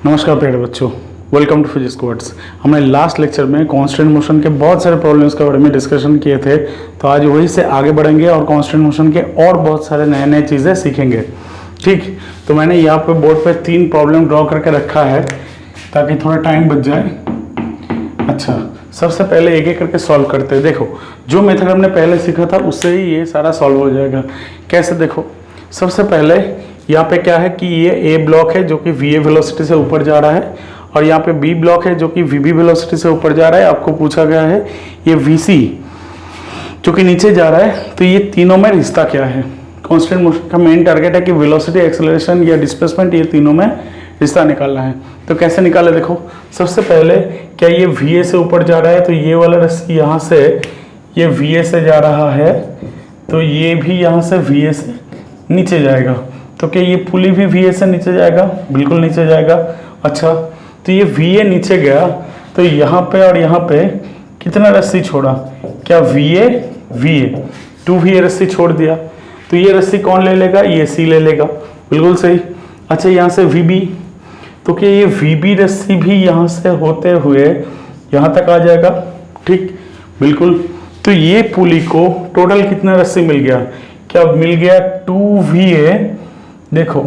नमस्कार प्यारे बच्चों, वेलकम टू फिजिक्स कोर्स। हमने लास्ट लेक्चर में कांस्टेंट मोशन के बहुत सारे प्रॉब्लम्स के बारे में डिस्कशन किए थे, तो आज वही से आगे बढ़ेंगे और कांस्टेंट मोशन के और बहुत सारे नए नए चीज़ें सीखेंगे। ठीक, तो मैंने यहाँ पे बोर्ड पे 3 प्रॉब्लम ड्रॉ करके रखा है ताकि थोड़ा टाइम बच जाए। अच्छा, सबसे पहले एक एक करके सॉल्व करते हैं। देखो, जो मेथड हमने पहले सीखा था उससे ही ये सारा सॉल्व हो जाएगा। कैसे? देखो, सबसे पहले यहाँ पे क्या है कि ये ए ब्लॉक है जो कि वी वेलोसिटी से ऊपर जा रहा है, और यहाँ पे बी ब्लॉक है जो कि वी बी वेलोसिटी से ऊपर जा रहा है। आपको पूछा गया है ये वी सी जो कि नीचे जा रहा है, तो ये तीनों में रिश्ता क्या है। कांस्टेंट मोशन का मेन टारगेट है कि वेलोसिटी, एक्सेलरेशन या डिस्प्लेसमेंट, ये तीनों में रिश्ता निकालना है। तो कैसे निकाले? देखो, सबसे पहले क्या ये वी ए से ऊपर जा रहा है, तो ये वाला रस्सी यहाँ से ये वी ए से जा रहा है, तो ये भी यहाँ से वी ए से नीचे जाएगा। तो क्या ये पुली भी वी ए से नीचे जाएगा? बिल्कुल नीचे जाएगा। अच्छा, तो ये वी ए नीचे गया, तो यहाँ पे और यहाँ पे कितना रस्सी छोड़ा? क्या वी ए 2 वी ए रस्सी छोड़ दिया, तो ये रस्सी कौन ले लेगा? ये सी ले लेगा। बिल्कुल सही। अच्छा, यहाँ से वी बी, तो क्या ये वी बी रस्सी भी यहाँ से होते हुए यहाँ तक आ जाएगा? ठीक, बिल्कुल। तो ये पुली को टोटल कितना रस्सी मिल गया? क्या मिल गया? 2 वी ए। देखो,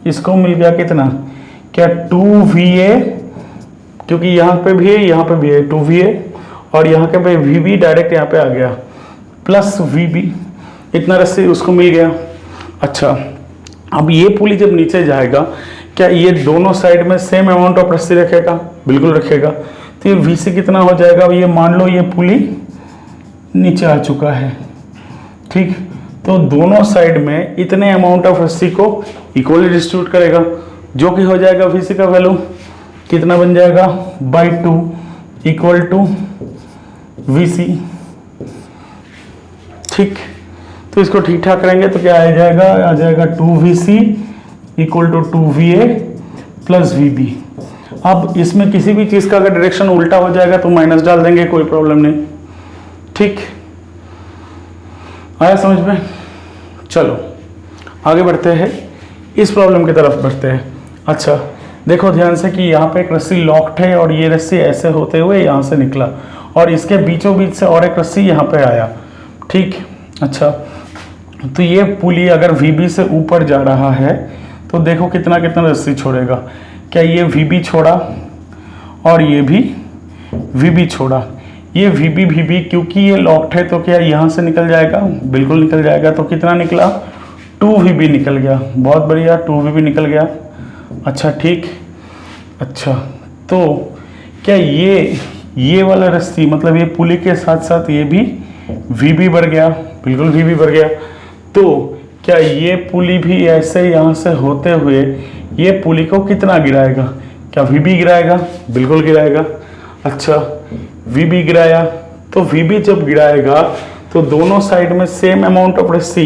इसको मिल गया कितना? क्या 2 वी ए, क्योंकि यहाँ पे भी है, यहाँ पे भी है 2 वी ए, और यहाँ के पे वी बी डायरेक्ट यहाँ पे आ गया, प्लस वी बी, इतना रस्सी उसको मिल गया। अच्छा, अब ये पुली जब नीचे जाएगा, क्या ये दोनों साइड में सेम अमाउंट ऑफ रस्सी रखेगा? बिल्कुल रखेगा। तो ये वी सी कितना हो जाएगा? ये मान लो ये पुली नीचे आ चुका है। ठीक, तो दोनों साइड में इतने अमाउंट ऑफ रस्सी को इक्वली डिस्ट्रीब्यूट करेगा, जो कि हो जाएगा वी सी का वैल्यू कितना बन जाएगा? बाई 2 इक्वल टू वी सी। ठीक, तो इसको ठीक ठाक करेंगे तो क्या आ जाएगा? आ जाएगा 2 V C equal to 2 V A plus V B. अब इसमें किसी भी चीज़ का अगर डायरेक्शन उल्टा हो जाएगा तो माइनस डाल देंगे, कोई प्रॉब्लम नहीं। ठीक, आया समझ में? चलो आगे बढ़ते हैं, इस प्रॉब्लम की तरफ बढ़ते हैं। अच्छा, देखो ध्यान से कि यहाँ पे एक रस्सी लॉक्ड है और ये रस्सी ऐसे होते हुए यहाँ से निकला, और इसके बीचों बीच से और एक रस्सी यहाँ पे आया। ठीक, अच्छा, तो ये पुली अगर वीबी से ऊपर जा रहा है तो देखो कितना कितना रस्सी छोड़ेगा। क्या ये वीबी छोड़ा और ये भी वीबी छोड़ा। ये वीबी क्योंकि ये लॉक्ड है तो क्या यहाँ से निकल जाएगा? बिल्कुल निकल जाएगा। तो कितना निकला? 2 वीबी निकल गया। बहुत बढ़िया, 2 वीबी निकल गया। अच्छा, ठीक। अच्छा, तो क्या ये वाला रस्सी, मतलब ये पुली के साथ साथ ये भी वीबी बढ़ गया? बिल्कुल वीबी बढ़ गया। तो क्या ये पुली भी ऐसे यहाँ से होते हुए ये पुली को कितना गिराएगा? क्या वीबी गिराएगा? बिल्कुल गिराएगा। अच्छा, वीबी गिराया, तो वीबी जब गिराएगा तो दोनों साइड में सेम अमाउंट ऑफ रस्सी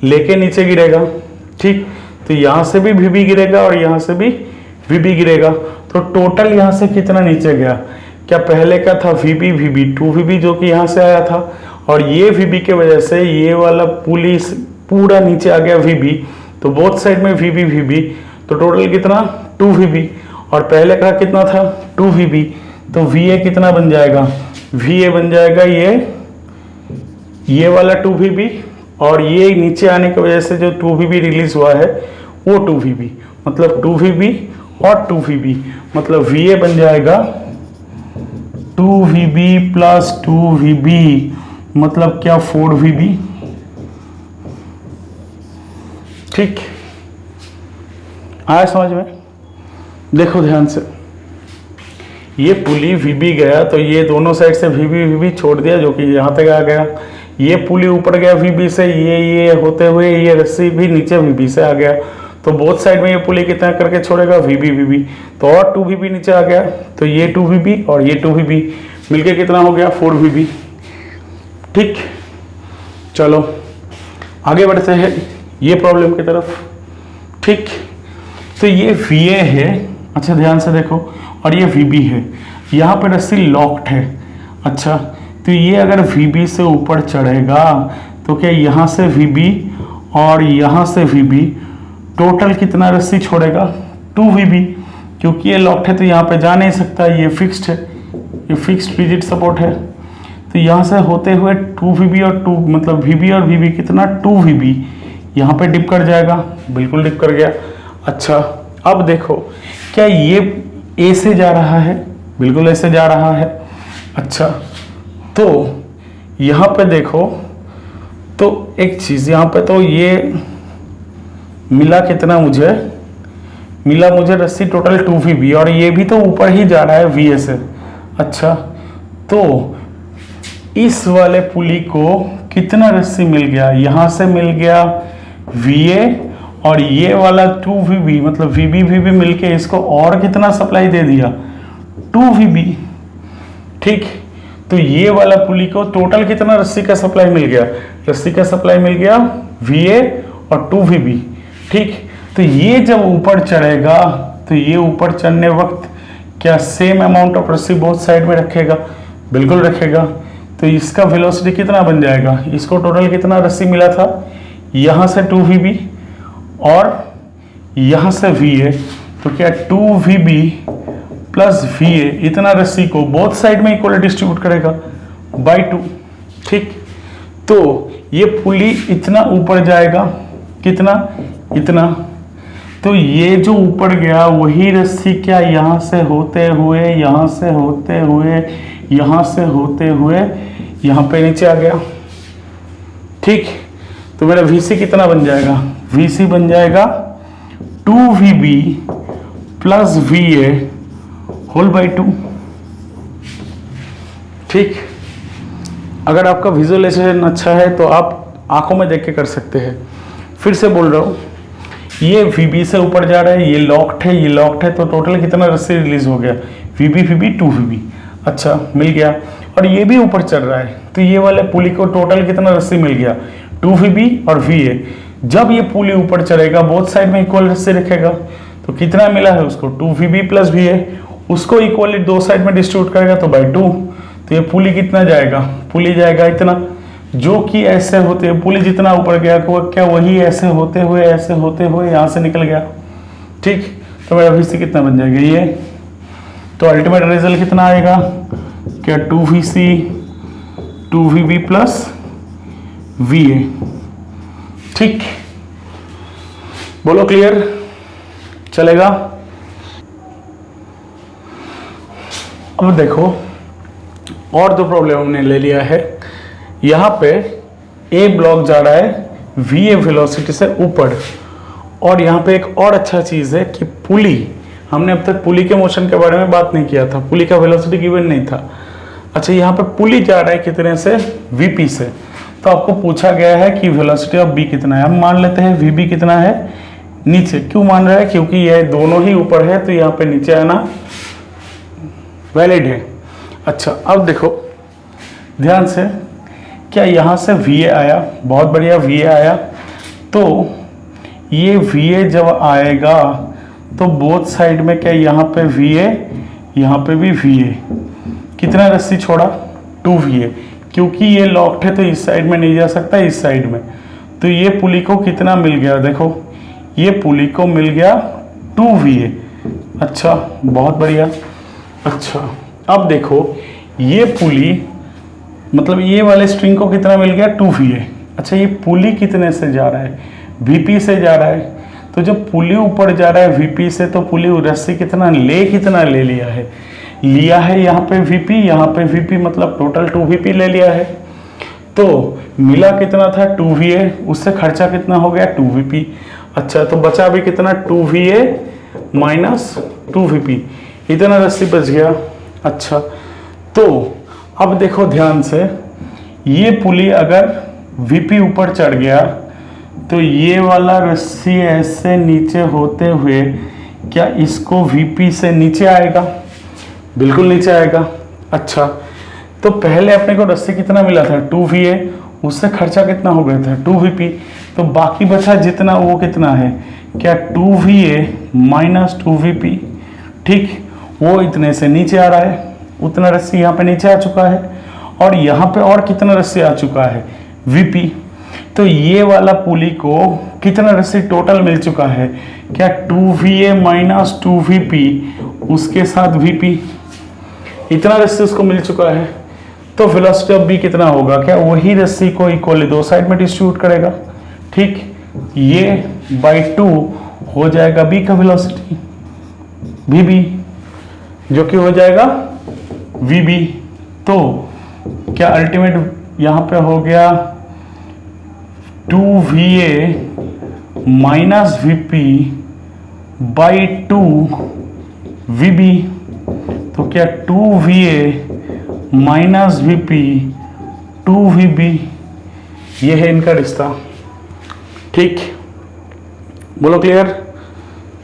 लेके नीचे गिरेगा। ठीक, तो यहाँ से भी वीबी गिरेगा और यहाँ से भी वीबी गिरेगा, तो टोटल यहाँ से कितना नीचे गया? क्या पहले का था वीबी 2 वीबी जो कि यहाँ से आया था, और ये वीबी के वजह से ये वाला पुली पूरा नीचे आ गया वीबी, तो बोथ साइड में वीबी, तो टोटल कितना? 2 वीबी, और पहले का कितना था? 2 वीबी, तो वी ए कितना बन जाएगा? वी ए बन जाएगा ये वाला 2 वीबी, और ये नीचे आने की वजह से जो 2 वीबी रिलीज हुआ है वो 2 वीबी, मतलब 2 वीबी और 2 वीबी, मतलब वी ए बन जाएगा 2 वीबी प्लस 2 वीबी, मतलब क्या? 4 वीबी। ठीक, आया समझ में? देखो ध्यान से, ये पुली वीबी गया तो ये दोनों साइड से वीबी छोड़ दिया जो कि यहाँ तक आ गया। ये पुली ऊपर गया वीबी से, ये होते हुए ये रस्सी भी नीचे वीबी से आ गया, तो बोथ साइड में ये पुली कितना करके छोड़ेगा? वीबी, तो और 2 वीबी नीचे आ गया, तो ये 2 वीबी और ये 2 वीबी मिलके कितना हो गया? 4 वीबी। ठीक, चलो आगे बढ़ते हैं ये प्रॉब्लम की तरफ। ठीक, तो ये वी ए है। अच्छा, ध्यान से देखो, और ये वीबी है, यहाँ पे रस्सी लॉक्ड है। अच्छा, तो ये अगर वीबी से ऊपर चढ़ेगा तो क्या यहाँ से वीबी और यहाँ से वीबी टोटल कितना रस्सी छोड़ेगा? 2 वीबी। क्योंकि ये लॉक्ड है तो यहाँ पे जा नहीं सकता, ये फिक्स्ड है, ये फिक्स्ड रिजिड सपोर्ट है। तो यहाँ से होते हुए 2VB और 2 मतलब VB और VB कितना 2VB यहाँ पे डिप कर जाएगा, बिल्कुल डिप कर गया। अच्छा अब देखो क्या ये ए से जा रहा है, बिल्कुल ऐसे जा रहा है। अच्छा तो यहाँ पे देखो तो एक चीज़ यहाँ पे तो ये मिला कितना मुझे, मिला मुझे रस्सी टोटल 2VB और ये भी तो ऊपर ही जा रहा है VA से। अच्छा तो इस वाले पुली को कितना रस्सी मिल गया, यहाँ से मिल गया VA और ये वाला 2VB मतलब VB मिलके इसको और कितना सप्लाई दे दिया 2VB। ठीक, तो ये वाला पुली को टोटल कितना रस्सी का सप्लाई मिल गया, रस्सी का सप्लाई मिल गया VA और 2VB। ठीक, तो ये जब ऊपर चढ़ेगा तो ये ऊपर चढ़ने वक्त क्या सेम अमाउंट ऑफ रस्सी बोथ साइड में रखेगा, बिल्कुल रखेगा। तो इसका वेलोसिटी कितना बन जाएगा, इसको टोटल कितना रस्सी मिला था, यहाँ से 2VB और यहाँ से VA, तो क्या 2VB प्लस VA इतना रस्सी को बोथ साइड में इक्वल डिस्ट्रीब्यूट करेगा बाय 2। ठीक, तो ये पुली इतना ऊपर जाएगा, कितना, इतना। तो ये जो ऊपर गया वही रस्सी क्या यहाँ से होते हुए, यहाँ से होते हुए, यहाँ से होते हुए यहाँ पे नीचे आ गया। ठीक, तो मेरा VC कितना बन जाएगा, VC बन जाएगा 2VB plus VA whole by 2। ठीक, अगर आपका विजुअलाइजेशन अच्छा है तो आप आंखों में देख के कर सकते हैं। फिर से बोल रहा हूँ, ये VB से ऊपर जा रहा है, ये लॉक्ड है, ये लॉक्ड है, तो टोटल कितना रस्सी रिलीज हो गया VB 2VB। अच्छा मिल गया, और ये भी ऊपर चल रहा है तो ये वाले पुली को टोटल कितना रस्सी मिल गया 2VB और VA। जब ये पुली ऊपर चढ़ेगा बोथ साइड में इक्वल रस्सी रखेगा, तो कितना मिला है उसको 2VB प्लस VA, उसको इक्वली दो साइड में डिस्ट्रीब्यूट करेगा तो बाई 2। तो ये पुली कितना जाएगा, पुली जाएगा इतना, जो कि ऐसे होते पुली जितना ऊपर गया क्या वही ऐसे होते हुए यहाँ से निकल गया। ठीक, तो मेरा VC कितना बन जाएगा ये, तो अल्टीमेट रिजल्ट कितना आएगा, क्या 2VC 2VB प्लस VA। ठीक, बोलो क्लियर, चलेगा। अब देखो और दो प्रॉब्लम हमने ले लिया है। यहाँ पे ए ब्लॉक जा रहा है VA वेलोसिटी से ऊपर, और यहाँ पे एक और अच्छा चीज़ है कि पुली, हमने अब तक पुली के मोशन के बारे में बात नहीं किया था, पुली का वेलोसिटी गिवन नहीं था। अच्छा यहाँ पे पुली जा रहा है कितने से, VP से, तो आपको पूछा गया है कि वेलोसिटी ऑफ B कितना है। हम मान लेते हैं VB कितना है नीचे, क्यों मान रहा है, क्योंकि ये दोनों ही ऊपर है तो यहाँ पे नीचे आना वैलिड है। अच्छा अब देखो ध्यान से, क्या यहाँ से VA आया, बहुत बढ़िया VA आया, तो ये VA जब आएगा तो बोथ साइड में क्या यहाँ पे VA, यहाँ पे भी VA, कितना रस्सी छोड़ा 2VA, क्योंकि ये लॉक्ड है तो इस साइड में नहीं जा सकता, इस साइड में। तो ये पुली को कितना मिल गया, देखो ये पुली को मिल गया 2VA। अच्छा बहुत बढ़िया। अच्छा अब देखो ये पुली मतलब ये वाले स्ट्रिंग को कितना मिल गया 2VA। अच्छा ये पुली कितने से जा रहा है, VP से जा रहा है, तो जब पुली ऊपर जा रहा है VP से तो पुली रस्सी कितना ले लिया है, यहाँ पे VP, यहाँ पे VP, मतलब टोटल 2VP ले लिया है। तो मिला कितना था 2VA, उससे खर्चा कितना हो गया 2VP। अच्छा तो बचा भी कितना 2VA माइनस 2VP, इतना रस्सी बच गया। अच्छा तो अब देखो ध्यान से, ये पुली अगर VP ऊपर चढ़ गया तो ये वाला रस्सी ऐसे नीचे होते हुए क्या इसको VP से नीचे आएगा, बिल्कुल नीचे आएगा। अच्छा तो पहले अपने को रस्सी कितना मिला था 2VA, उससे खर्चा कितना हो गया था 2VP, तो बाकी बचा जितना वो कितना है, क्या 2VA माइनस 2VP। ठीक, वो इतने से नीचे आ रहा है, उतना रस्सी यहाँ पे नीचे आ चुका है, और यहाँ पे और कितना रस्सी आ चुका है VP। तो ये वाला पुली को कितना रस्सी टोटल मिल चुका है, क्या 2VA माइनस 2VP उसके साथ VP, इतना रस्सी उसको मिल चुका है। तो वेलोसिटी ऑफ B कितना होगा, क्या वही रस्सी को इक्वली दो साइड में डिस्ट्रीब्यूट करेगा। ठीक, ये बाई 2 हो जाएगा B का वेलोसिटी VB, जो कि हो जाएगा VB। तो क्या अल्टीमेट यहां पे हो गया 2VA minus VP by 2 VB। तो क्या 2VA माइनस VP 2VB, ये है इनका रिश्ता। ठीक, बोलो क्लियर,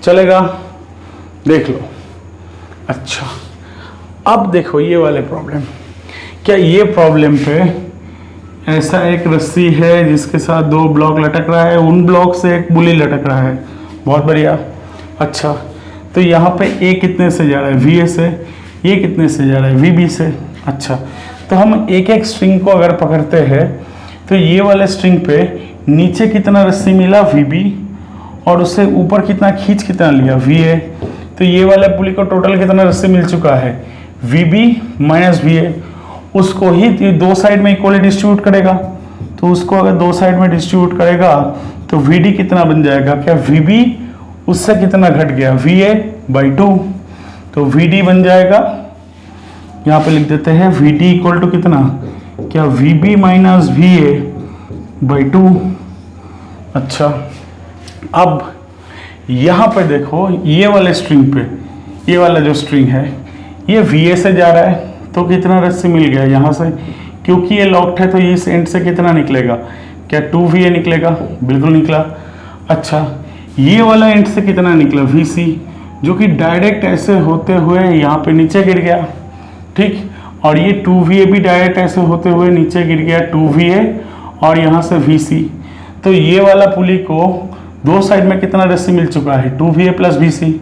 चलेगा, देख लो। अच्छा, अब देखो ये वाले प्रॉब्लम, क्या ये प्रॉब्लम पे ऐसा एक रस्सी है जिसके साथ दो ब्लॉक लटक रहा है, उन ब्लॉक से एक पुली लटक रहा है, बहुत बढ़िया। अच्छा, तो यहाँ पे A कितने से जा रहा है, VA से, ये कितने से जा रहा है, VB से। अच्छा, तो हम एक एक स्ट्रिंग को अगर पकड़ते हैं तो ये वाले स्ट्रिंग पे नीचे कितना रस्सी मिला, VB, और उससे ऊपर कितना खींच कितना लिया, VA। तो ये वाले पुली को टोटल कितना रस्सी मिल चुका है, VB माइनस VA। उसको ही दो साइड में इक्वली डिस्ट्रीब्यूट करेगा, तो उसको अगर दो साइड में डिस्ट्रीब्यूट करेगा तो VD कितना बन जाएगा, क्या VB उससे कितना घट गया, VA बाई 2। तो VD बन जाएगा, यहाँ पे लिख देते हैं VD इक्वल टू कितना, क्या VB माइनस VA बाई 2। अच्छा, अब यहाँ पे देखो ये वाले स्ट्रिंग पे, ये वाला जो स्ट्रिंग है ये VA से जा रहा है, तो कितना रस्सी मिल गया यहाँ से, क्योंकि ये लॉक्ड है तो इस एंड से कितना निकलेगा, क्या 2VA निकलेगा, बिल्कुल निकला। अच्छा, ये वाला एंड से कितना निकला, VC, जो कि डायरेक्ट ऐसे होते हुए यहाँ पे नीचे गिर गया। ठीक, और ये 2VA भी डायरेक्ट ऐसे होते हुए नीचे गिर गया, 2VA और यहाँ से VC। तो ये वाला पुली को दो साइड में कितना रस्सी मिल चुका है, 2VA प्लस VC।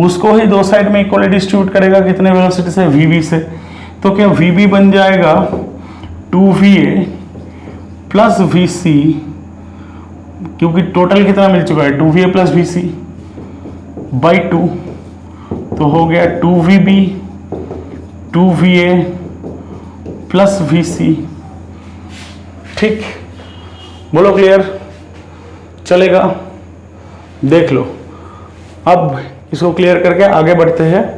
उसको ही दो साइड में इक्वली डिस्ट्रीब्यूट करेगा कितने वेलोसिटी से, VB से। तो क्या VB बन जाएगा 2VA प्लस VC, क्योंकि टोटल कितना मिल चुका है, 2VA प्लस VC बाई 2। तो हो गया 2VB 2VA प्लस VC। ठीक, बोलो क्लियर, चलेगा, देख लो। अब इसको क्लियर करके आगे बढ़ते हैं।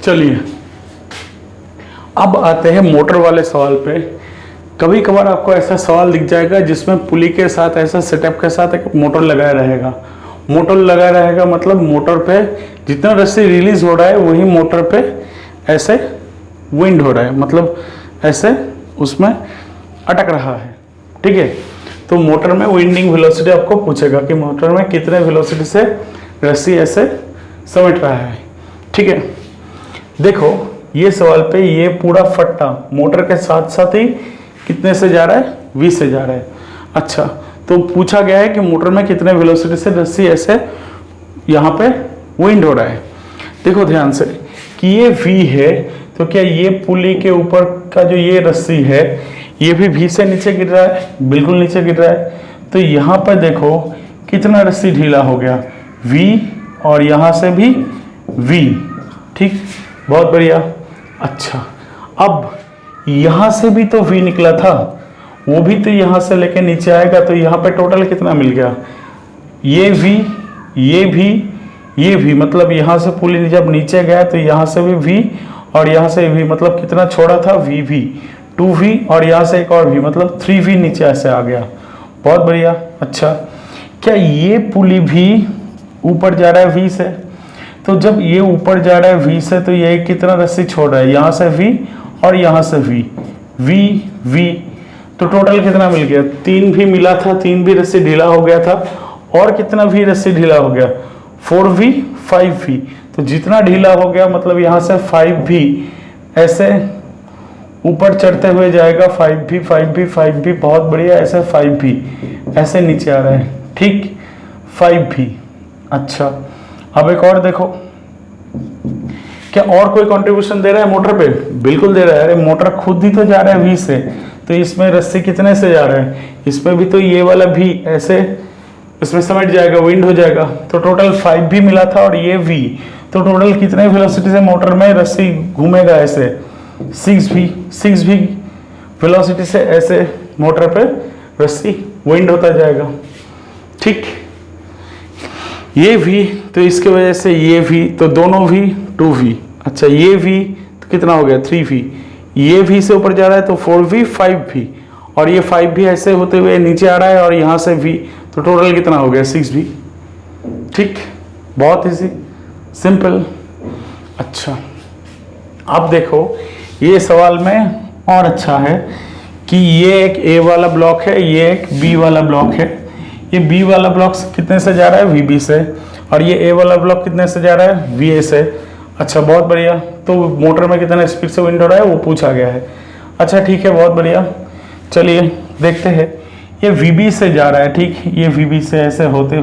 चलिए, अब आते हैं मोटर वाले सवाल पे। कभी कभार आपको ऐसा सवाल दिख जाएगा जिसमें पुली के साथ ऐसा सेटअप के साथ एक मोटर लगाया रहेगा। मोटर लगा रहेगा मतलब मोटर पे जितना रस्सी रिलीज हो रहा है वही मोटर पे ऐसे विंड हो रहा है, मतलब ऐसे उसमें अटक रहा है। ठीक है, तो मोटर में विंडिंग वेलोसिटी आपको पूछेगा कि मोटर में कितने वेलोसिटी से रस्सी ऐसे समेट रहा है। ठीक है, देखो ये सवाल पे ये पूरा फट्टा मोटर के साथ साथ ही कितने से जा रहा है, V से जा रहा है। अच्छा, तो पूछा गया है कि मोटर में कितने वेलोसिटी से रस्सी ऐसे यहाँ पे विंड हो रहा है। देखो ध्यान से कि ये V है, तो क्या ये पुली के ऊपर का जो ये रस्सी है ये भी V से नीचे गिर रहा है, बिल्कुल नीचे गिर रहा है। तो यहाँ पर देखो कितना रस्सी ढीला हो गया, V, और यहाँ से भी V। ठीक, बहुत बढ़िया। अच्छा, अब यहाँ से भी तो V निकला था, वो भी तो यहाँ से लेके नीचे आएगा, तो यहाँ पे टोटल कितना मिल गया, ये V, ये भी, ये भी, मतलब यहाँ से पुली जब नीचे गया तो यहाँ से भी V और यहाँ से V, मतलब कितना छोड़ा था, VV 2V, और यहाँ से एक और V, मतलब 3V नीचे ऐसे आ गया। बहुत बढ़िया। अच्छा, क्या ये पुली भी ऊपर जा रहा है V से, तो जब ये ऊपर जा रहा है V से तो ये कितना रस्सी छोड़ रहा है, यहाँ से V और यहाँ से V, V, तो टोटल कितना मिल गया, 3 भी मिला था, 3 भी रस्सी ढीला हो गया था, और कितना भी रस्सी ढीला हो गया, 4V 5V। तो जितना ढीला हो गया मतलब यहाँ से 5V ऐसे ऊपर चढ़ते हुए जाएगा, 5V 5V 5V, बहुत बढ़िया, ऐसे 5V ऐसे नीचे आ रहा है। ठीक, 5V। अच्छा, अब एक और देखो क्या और कोई कंट्रीब्यूशन दे रहा है मोटर पे? बिल्कुल दे रहा है। अरे मोटर खुद ही तो जा रहा है वी से, तो इसमें रस्सी कितने से जा रहा है? इसमें भी तो ये वाला भी ऐसे इसमें समेट जाएगा, विंड हो जाएगा। तो टोटल 5 भी मिला था और ये v, तो टोटल कितने वेलोसिटी से मोटर में रस्सी घूमेगा? ऐसे 6 भी वेलोसिटी से ऐसे मोटर पे रस्सी विंड होता जाएगा। ठीक, ये v, तो इसके वजह से ये v, तो दोनों v 2v। अच्छा, ये v तो कितना हो गया? 3v। ये v से ऊपर जा रहा है तो 4v 5v, और ये 5 भी ऐसे होते हुए नीचे आ रहा है और यहाँ से v, तो टोटल कितना हो गया? 6v। ठीक, बहुत इजी, सिंपल। अच्छा, अब देखो ये सवाल में और अच्छा है कि ये एक a वाला ब्लॉक है, ये एक b वाला ब्लॉक है। ये b वाला ब्लॉक कितने से जा रहा है? vb से। और ये a वाला ब्लॉक कितने से जा रहा है? va से। अच्छा, बहुत बढ़िया। तो मोटर में कितना स्पीड से विंड हो रहा है वो पूछा गया है। अच्छा ठीक है, बहुत बढ़िया। चलिए देखते हैं। ये vb से जा रहा है, ठीक, ये vb से ऐसे होते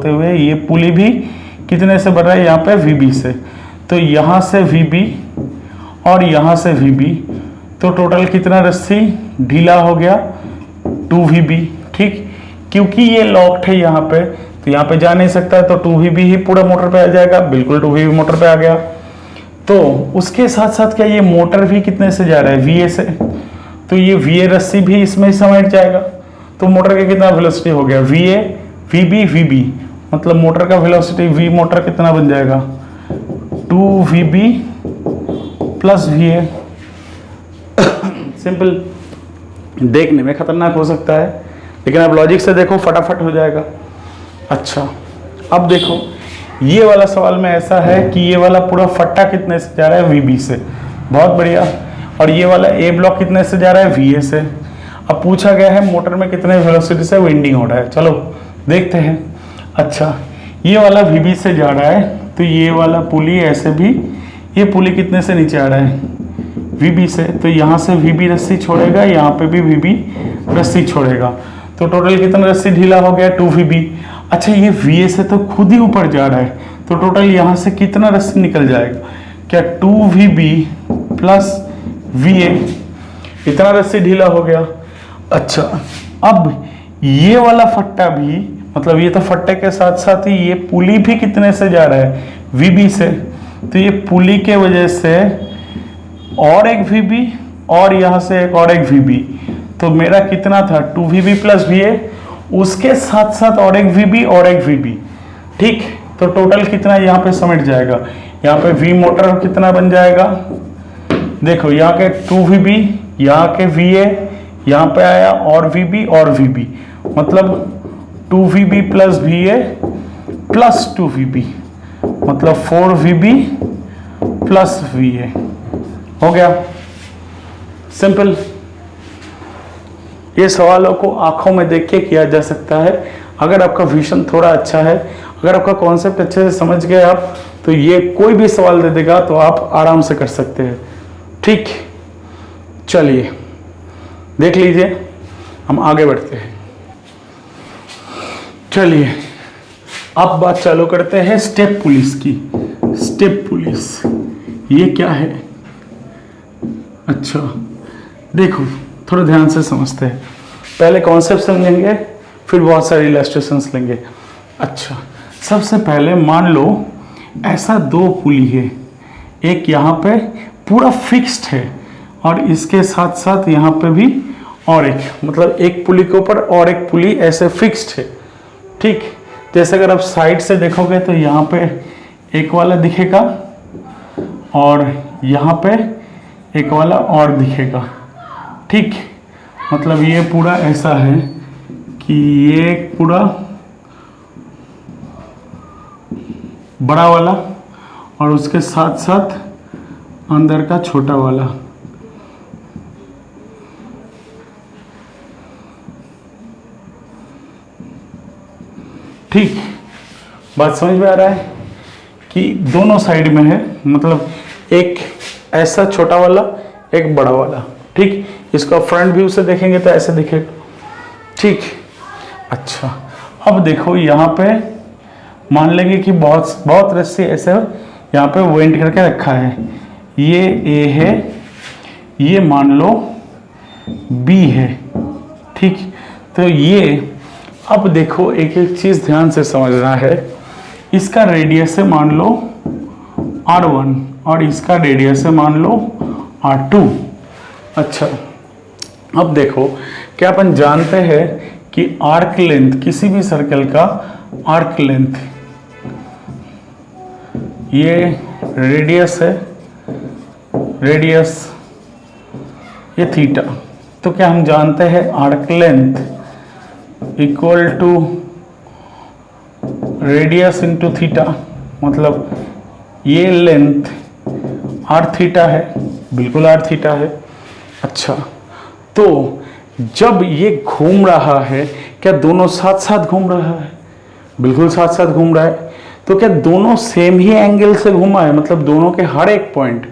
हुए ये पुली भी कितने से बढ़ रहा है? यहाँ पे vb से। तो यहाँ से vb और यहाँ से vb, तो टोटल कितना रस्सी ढीला हो गया? 2vb। ठीक, क्योंकि ये लॉक्ड है यहाँ पे, तो यहाँ पे जा नहीं सकता है, तो 2vb ही पूरा मोटर पे आ जाएगा। बिल्कुल 2vb मोटर पे आ गया। तो उसके साथ साथ क्या ये मोटर भी कितने से जा रहा है? va से। तो ये va रस्सी भी इसमें ही समेट जाएगा। तो मोटर का कितना वेलोसिटी हो गया? va vb vb, मतलब मोटर का वेलोसिटी v मोटर कितना बन जाएगा? 2vb plus va। सिंपल, देखने में खतरनाक हो सकता है, लेकिन आप लॉजिक से देखो फटाफट हो जाएगा। अच्छा, अब देखो ये वाला सवाल में ऐसा है कि ये वाला पूरा फट्टा कितने से जा रहा है? vb से। बहुत बढ़िया। और ये वाला a ब्लॉक कितने से जा रहा है? va से। अब पूछा गया है मोटर में कितने वेलोसिटी से विंडिंग हो रहा है। चलो देखते हैं। अच्छा, ये वाला vb से जा रहा है, तो ये वाला पुली ऐसे भी, ये पुली कितने से नीचे आ रहा है? vb से। तो यहाँ से vb रस्सी छोड़ेगा, यहाँ पे भी vb रस्सी छोड़ेगा, तो टोटल कितना रस्सी ढीला हो गया? 2vb। अच्छा, ये va से तो खुद ही ऊपर जा रहा है, तो टोटल यहाँ से कितना रस्सी निकल जाएगा? क्या 2vb प्लस va, इतना रस्सी ढीला हो गया। अच्छा, अब ये वाला फट्टा भी, मतलब ये तो फट्टे के साथ साथ ही ये पुली भी कितने से जा रहा है? vb से। तो ये पुली के वजह से और एक vb और यहाँ से एक और एक vb, तो मेरा कितना था? 2vb प्लस va, उसके साथ साथ और एक vb और एक vb। ठीक, तो टोटल कितना यहाँ पे समेट जाएगा? यहाँ पे v मोटर कितना बन जाएगा? देखो यहाँ के 2vb, यहाँ के va, यहाँ पे आया और vb और vb, मतलब 2vb plus va plus 2vb, मतलब 4vb प्लस va। हो गया, सिंपल। ये सवालों को आंखों में देख के किया जा सकता है। अगर आपका विजन थोड़ा अच्छा है, अगर आपका कॉन्सेप्ट अच्छे से समझ गए आप, तो ये कोई भी सवाल दे देगा तो आप आराम से कर सकते हैं। ठीक, चलिए देख लीजिए, हम आगे बढ़ते हैं। चलिए अब बात चालू करते हैं स्टेप पुलिस की। स्टेप पुलिस ये क्या है? अच्छा देखो, थोड़ा ध्यान से समझते हैं। पहले कॉन्सेप्ट समझेंगे, फिर बहुत सारे इलस्ट्रेशंस लेंगे। अच्छा, सबसे पहले मान लो ऐसा 2 पुली है, एक यहाँ पे पूरा फिक्स्ड है और इसके साथ साथ यहाँ पे भी और एक, मतलब एक पुली के ऊपर और एक पुली ऐसे फिक्स्ड है। ठीक, जैसे अगर आप साइड से देखोगे तो यहाँ पे एक वाला दिखेगा और यहाँ पे एक वाला और दिखेगा। ठीक, मतलब ये पूरा ऐसा है कि ये पूरा बड़ा वाला और उसके साथ साथ अंदर का छोटा वाला। ठीक, बात समझ में आ रहा है कि दोनों साइड में है, मतलब एक ऐसा छोटा वाला, एक बड़ा वाला। ठीक, इसका फ्रंट व्यू से देखेंगे तो ऐसे दिखेगा। ठीक, अच्छा अब देखो यहाँ पे मान लेंगे कि बहुत रस्सी ऐसे यहाँ पे वेंट करके रखा है, ये ए है, ये मान लो बी है, ठीक। तो ये अब देखो एक एक चीज ध्यान से समझना है, इसका रेडियस है मान लो r1 और इसका रेडियस है मान लो r2। अच्छा, अब देखो क्या अपन जानते हैं कि आर्क लेंथ, किसी भी सर्कल का आर्क लेंथ, ये रेडियस है, रेडियस ये थीटा, तो क्या हम जानते हैं arc length equal to radius into theta, मतलब ये लेंथ आर थीटा है, बिल्कुल आर थीटा है। अच्छा, तो जब ये घूम रहा है, क्या दोनों साथ साथ घूम रहा है? बिल्कुल साथ साथ घूम रहा है। तो क्या दोनों सेम ही एंगल से घूमा है? मतलब दोनों के हर एक पॉइंट,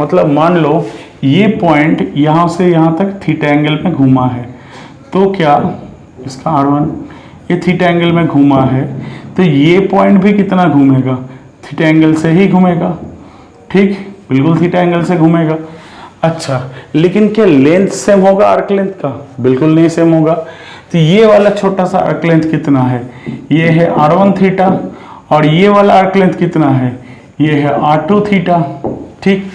मतलब मान लो ये पॉइंट यहां से यहां तक थीटा एंगल में घूमा है, तो क्या इसका r1 ये थीटा एंगल में घूमा है, तो ये पॉइंट भी कितना घूमेगा? थीटा एंगल से ही घूमेगा, ठीक, बिल्कुल थीटा एंगल से घूमेगा। अच्छा, लेकिन क्या लेंथ सेम होगा आर्क लेंथ का? बिल्कुल नहीं सेम होगा। तो ये वाला छोटा सा आर्क लेंथ कितना है? ये है r1 थीटा, और ये वाला आर्क लेंथ कितना है? ये है r2 थीटा, ठीक।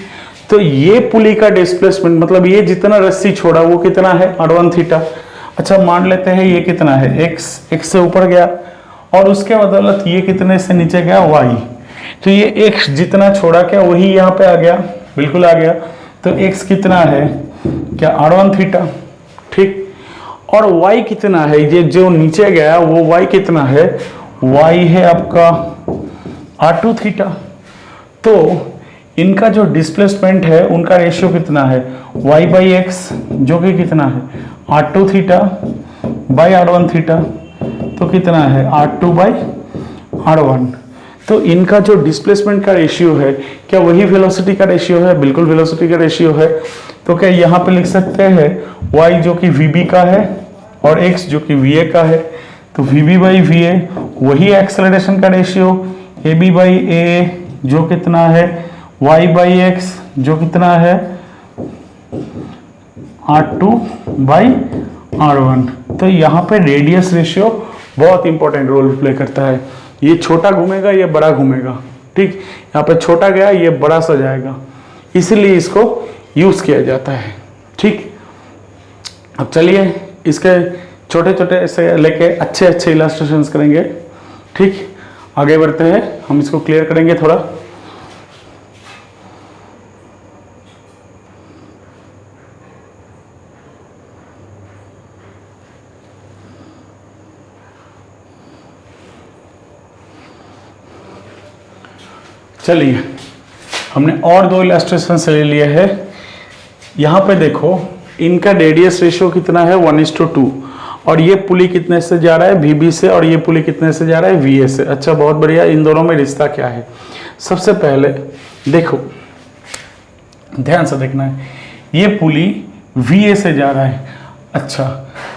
तो ये पुली का डिस्प्लेसमेंट, मतलब ये जितना रस्सी छोड़ा वो कितना है? r1 theta. अच्छा, मान लेते हैं ये कितना है? x से ऊपर गया, और उसके बदौलत ये कितने से नीचे गया? y। तो ये x जितना छोड़ा क्या वही यहाँ पे आ गया? बिल्कुल आ गया। तो x कितना है? क्या r1 थीटा, ठीक। और y कितना है? ये जो नीचे गया वो y कितना है? y है आपका r2 थीटा। तो इनका जो डिस्प्लेसमेंट है उनका रेशियो कितना है? y बाई एक्स, जो कि कितना है? r2 theta by r1 theta, तो कितना है? r2 by r1। तो इनका जो डिस्प्लेसमेंट का रेशियो है, क्या वही वेलोसिटी का रेशियो है? बिल्कुल वेलोसिटी का रेशियो है। तो क्या यहाँ पे लिख सकते हैं y जो कि vb का है और x जो कि va का है, तो vb बाई va वही एक्सेलरेशन का रेशियो, ab बाई a जो कितना है? y बाई x जो कितना है? r2 by r1। तो यहाँ पे रेडियस रेशियो बहुत इंपॉर्टेंट रोल प्ले करता है। ये छोटा घूमेगा, ये बड़ा घूमेगा, ठीक। यहाँ पे छोटा गया, ये बड़ा सा जाएगा, इसीलिए इसको यूज किया जाता है, ठीक। अब चलिए इसके छोटे छोटे से लेके अच्छे अच्छे इलस्ट्रेशंस करेंगे, ठीक। आगे बढ़ते हैं, हम इसको क्लियर करेंगे थोड़ा। चलिए, हमने और दो इलस्ट्रेशन से ले लिए हैं। यहाँ पे देखो इनका रेडियस रेशियो कितना है? 1:2। और ये पुली कितने से जा रहा है? VB से, और ये पुली कितने से जा रहा है? VA से। अच्छा, बहुत बढ़िया। इन दोनों में रिश्ता क्या है? सबसे पहले देखो, ध्यान से देखना है, ये पुली VA से जा रहा है। अच्छा,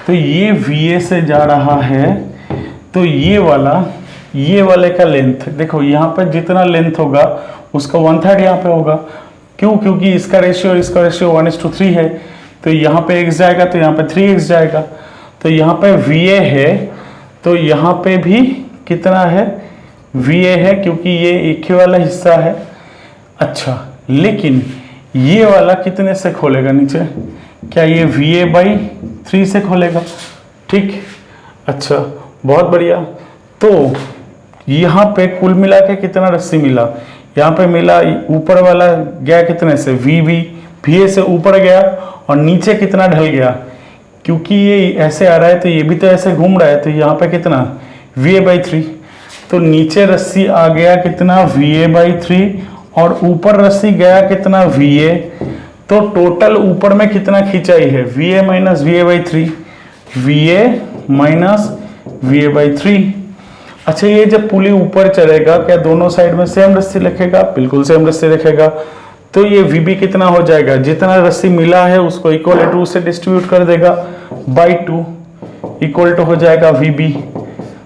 तो ये VA से जा रहा है, तो ये वाले का लेंथ देखो, यहाँ पर जितना लेंथ होगा उसका 1/3 यहाँ पे होगा। क्यों? क्योंकि इसका रेशियो और इसका रेशियो 1:3 है। तो यहाँ पे x जाएगा, तो यहाँ पे 3x जाएगा। तो यहाँ पे VA है, तो यहाँ पे भी कितना है? VA है, क्योंकि ये एक ही वाला हिस्सा है। अच्छा, लेकिन ये वाला कितने से खोलेगा नीचे? क्या ये VA/3 से खोलेगा, ठीक। अच्छा, बहुत बढ़िया। तो यहाँ पे कुल मिला के कितना रस्सी मिला? यहाँ पे मिला, ऊपर वाला गया कितने से? VA से ऊपर गया, और नीचे कितना ढल गया? क्योंकि ये ऐसे आ रहा है तो ये भी तो ऐसे घूम रहा है, तो यहाँ पे कितना? VA/3। तो नीचे रस्सी आ गया कितना? VA/3, और ऊपर रस्सी गया कितना? VA। तो टोटल ऊपर में कितना खिंचाई है? VA minus VA/3, VA minus VA/3। अच्छा, ये जब पुली ऊपर चलेगा, क्या दोनों साइड में सेम रस्सी रखेगा? बिल्कुल सेम रस्सी रखेगा। तो ये VB कितना हो जाएगा? जितना रस्सी मिला है उसको इक्वल टू से डिस्ट्रीब्यूट कर देगा, बाई 2 इक्वल टू हो जाएगा VB।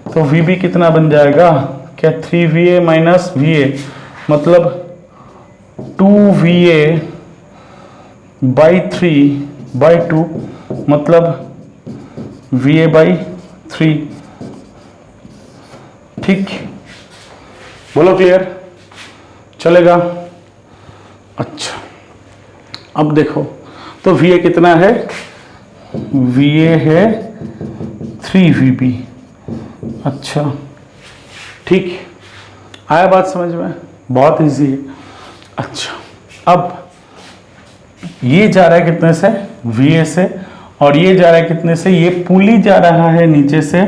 तो VB कितना बन जाएगा? क्या 3VA माइनस VA, मतलब 2VA बाई 3/2 मतलब VA बाई 3। ठीक, बोलो क्लियर चलेगा। अच्छा अब देखो तो VA कितना है, VA है 3VB। अच्छा ठीक, आया बात समझ में, बहुत इजी है। अच्छा अब ये जा रहा है कितने से, VA से, और ये जा रहा है कितने से, ये पुली जा रहा है नीचे से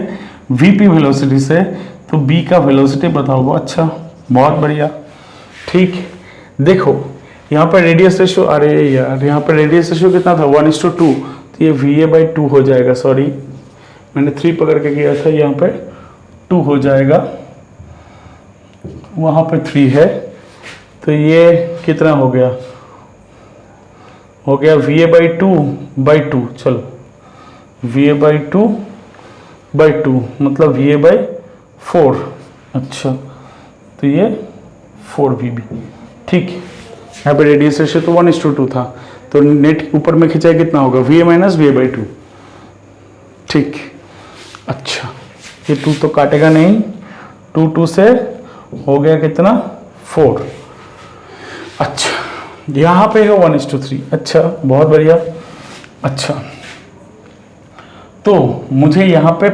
VP वेलोसिटी से, तो B का वेलोसिटी बताओ। अच्छा बहुत बढ़िया। ठीक, देखो यहाँ पर रेडियस रेशियो, अरे यार यहाँ पर रेडियस रेशियो कितना था 1:2, तो ये VA/2 हो जाएगा। सॉरी मैंने 3 पकड़ के किया था, यहाँ पे 2 हो जाएगा, वहाँ पे 3 है, तो ये कितना हो गया, हो गया VA/2/2। चलो VA/2/2 मतलब VA/4। अच्छा तो ये 4VB। ठीक, यहाँ पे रेडियस रेशियो तो 1:2 था, तो नेट ऊपर में खिंचाई कितना होगा, VA माइनस VA/2। ठीक, अच्छा ये 2 तो काटेगा नहीं, 2 से हो गया कितना 4। अच्छा यहाँ पे है 1:3। अच्छा बहुत बढ़िया। अच्छा तो मुझे यहाँ पे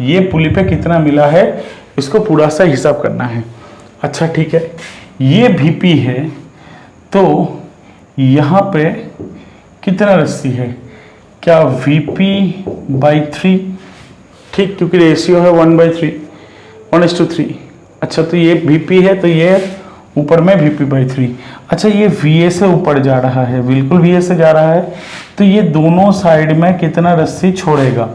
ये पुली पे कितना मिला है, इसको पूरा सा हिसाब करना है। अच्छा ठीक है, ये VP है, तो यहाँ पे कितना रस्सी है, क्या VP/3। ठीक, क्योंकि रेशियो है 1:3। अच्छा तो ये VP है, तो ये ऊपर में VP/3। अच्छा ये VA से ऊपर जा रहा है, बिल्कुल VA से जा रहा है, तो ये दोनों साइड में कितना रस्सी छोड़ेगा,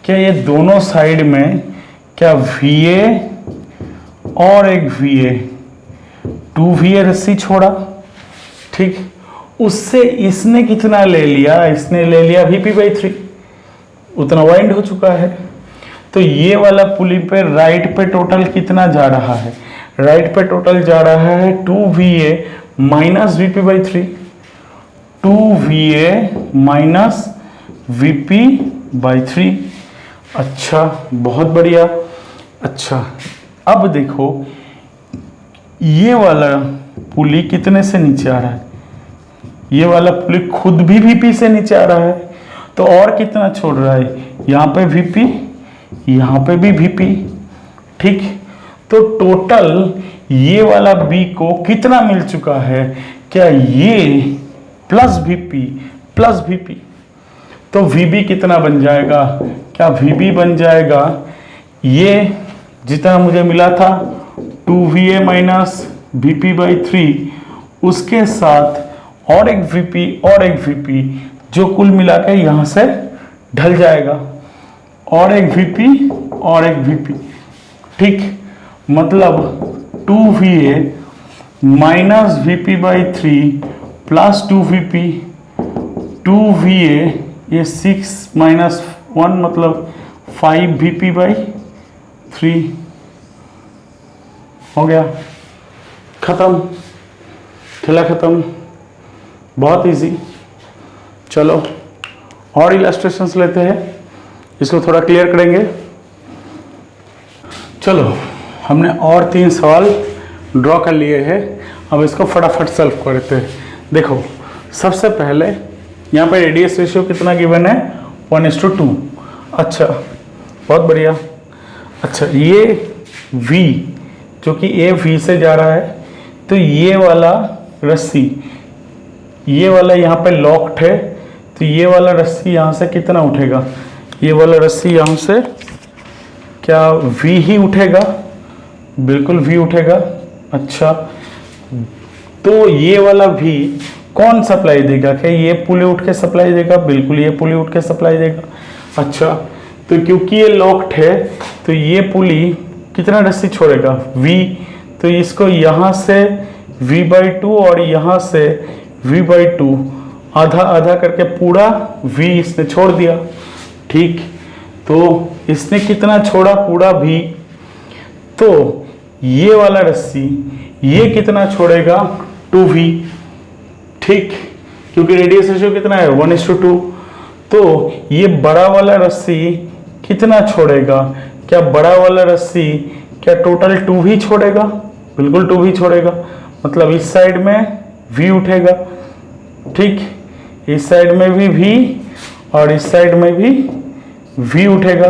क्या ये दोनों साइड में, क्या VA और एक VA 2VA रस्सी छोड़ा। ठीक, उससे इसने कितना ले लिया, इसने ले लिया VP/3, उतना वाइंड हो चुका है। तो ये वाला पुली पे राइट पे टोटल कितना जा रहा है, राइट पे टोटल जा रहा है 2VA minus VP/3, 2VA minus VP/3। अच्छा बहुत बढ़िया। अच्छा अब देखो ये वाला पुली कितने से नीचे आ रहा है, ये वाला पुली खुद भी VP से नीचे आ रहा है, तो और कितना छोड़ रहा है, यहाँ पे VP, यहाँ पे भी VP। ठीक, तो टोटल ये वाला B को कितना मिल चुका है, क्या ये प्लस VP, तो VB कितना बन जाएगा, क्या VB बन जाएगा ये जितना मुझे मिला था 2VA माइनस VP/3, उसके साथ और एक VP जो कुल मिला के यहाँ से ढल जाएगा, और एक VP। ठीक, मतलब 2VA minus VP/3 plus 2VA, ये 6 माइनस 1 मतलब 5 VP/3 हो गया, खत्म, खेला खत्म, बहुत इजी। चलो और इलस्ट्रेशंस लेते हैं, इसको थोड़ा क्लियर करेंगे। चलो हमने और 3 सवाल ड्रॉ कर लिए हैं, अब इसको फटाफट सॉल्व करते हैं। देखो सबसे पहले यहाँ पे रेडियस रेशियो कितना गिवन है 1:2। अच्छा बहुत बढ़िया। अच्छा ये V जो कि A V से जा रहा है, तो ये वाला रस्सी, ये वाला यहाँ पे लॉक्ड है, तो ये वाला रस्सी यहाँ से कितना उठेगा, ये वाला रस्सी यहाँ से क्या V ही उठेगा, बिल्कुल V उठेगा। अच्छा तो ये वाला V कौन सप्लाई देगा, क्या ये पुली उठ के सप्लाई देगा, बिल्कुल ये पुली उठ के सप्लाई देगा। अच्छा तो क्योंकि ये लॉक्ड है, तो ये पुली कितना रस्सी छोड़ेगा V, तो इसको यहाँ से V/2 और यहाँ से V/2 आधा आधा करके पूरा V इसने छोड़ दिया। ठीक, तो इसने कितना छोड़ा पूरा V, तो ये वाला रस्सी ये कितना छोड़ेगा 2v, ठीक, क्योंकि रेडियस रेशियो कितना है 1:2। तो ये बड़ा वाला रस्सी कितना छोड़ेगा? क्या बड़ा वाला रस्सी क्या टोटल 2v छोड़ेगा? बिल्कुल 2v छोड़ेगा, मतलब इस साइड में v उठेगा, ठीक, इस साइड में भी v और इस साइड में भी v उठेगा,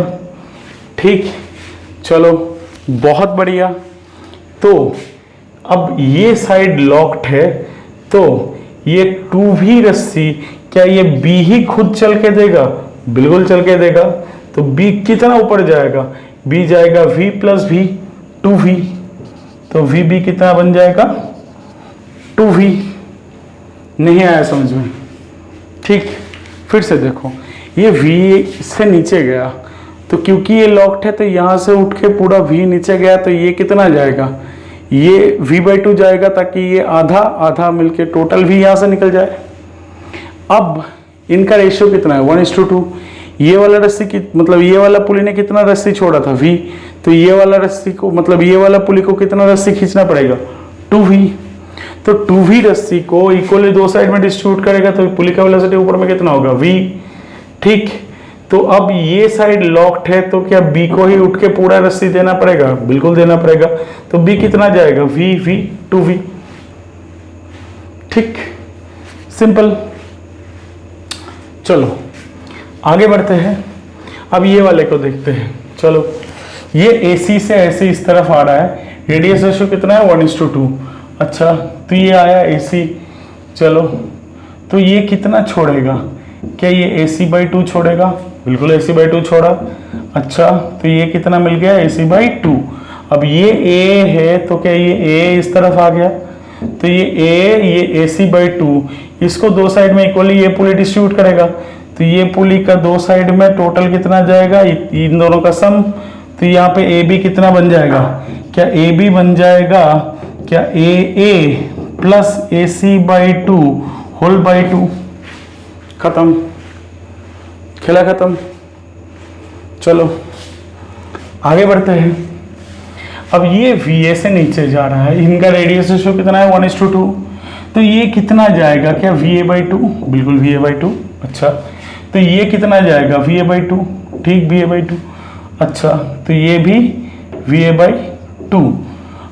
ठीक। चलो बहुत बढ़िया। तो अब ये साइड लॉक्ड है, तो ये 2v रस्सी क्या ये b ही खुद चल के देगा? बिल्कुल चल के देगा। तो b कितना ऊपर जाएगा? b जाएगा v प्लस v 2v, तो vb कितना बन जाएगा? 2v। नहीं आया समझ में? ठीक, फिर से देखो, ये v से नीचे गया, तो क्योंकि ये लॉक्ड है तो यहां से उठ के पूरा v नीचे गया, तो ये कितना जाएगा? ये v/2 जाएगा, ताकि ये आधा आधा मिलके टोटल v यहां से निकल जाए। अब इनका रेशियो कितना है? 1:2। ये वाला रस्सी की मतलब ये वाला पुली ने कितना रस्सी छोड़ा था? v, तो ये वाला रस्सी को मतलब ये वाला पुली को कितना रस्सी खींचना पड़ेगा? 2v। तो 2v रस्सी को इक्वली दो साइड में डिस्ट्रीब्यूट करेगा, तो पुली का वेलोसिटी ऊपर में कितना होगा? v, ठीक। तो अब ये साइड लॉक्ड है, तो क्या b को ही उठ के पूरा रस्सी देना पड़ेगा? बिल्कुल देना पड़ेगा। तो b कितना जाएगा? v 2v, ठीक, सिंपल। चलो आगे बढ़ते हैं, अब ये वाले को देखते हैं। चलो, ये AC से ऐसे इस तरफ आ रहा है, रेडियस रेशियो कितना है? 1:2। अच्छा, तो ये आया AC। चलो, तो ये कितना छोड़ेगा? क्या ये AC/2 छोड़ेगा? बिल्कुल AC/2 छोड़ा। अच्छा, तो ये कितना मिल गया? AC/2। अब ये A है, तो क्या ये A इस तरफ आ गया? तो ये A, ये AC/2, इसको दो साइड में इक्वली ये पुली डिस्ट्रीब्यूट करेगा, तो ये पुली का दो साइड में टोटल कितना जाएगा? इन दोनों का सम। तो यहाँ पे AB कितना बन जाएगा? क्या AB बन जाएगा? क्या AA plus AC/2 whole by 2। खत्म, खेला खत्म। चलो आगे बढ़ते हैं। अब ये VA से नीचे जा रहा है, इनका रेडियस रेशियो कितना है? 1:2। तो ये कितना जाएगा? क्या VA/2? बिल्कुल VA/2। अच्छा, तो ये कितना जाएगा? VA/2, ठीक, VA/2। अच्छा, तो ये भी VA/2।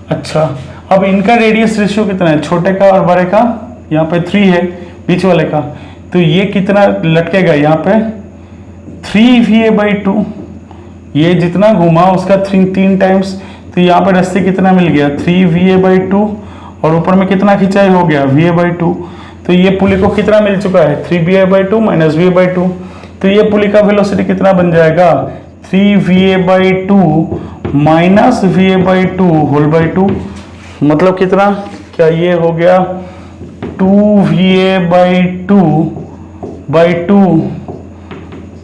अच्छा, अब इनका रेडियस रेशियो कितना है? छोटे का और बड़े का, यहाँ पे 3 है, बीच वाले का, तो ये कितना लटकेगा? यहाँ पे 3VA/2। ये जितना घुमा उसका 3 टाइम्स, तो यहाँ पर रस्सी कितना मिल गया? 3VA/2, और ऊपर में कितना खिंचाई हो गया? VA/2। तो ये पुली को कितना मिल चुका है? 3VA/2 minus VA/2। तो ये पुली का वेलोसिटी कितना बन जाएगा? 3VA/2 minus VA/2 whole by 2, मतलब कितना? क्या ये हो गया 2VA/2 बाई 2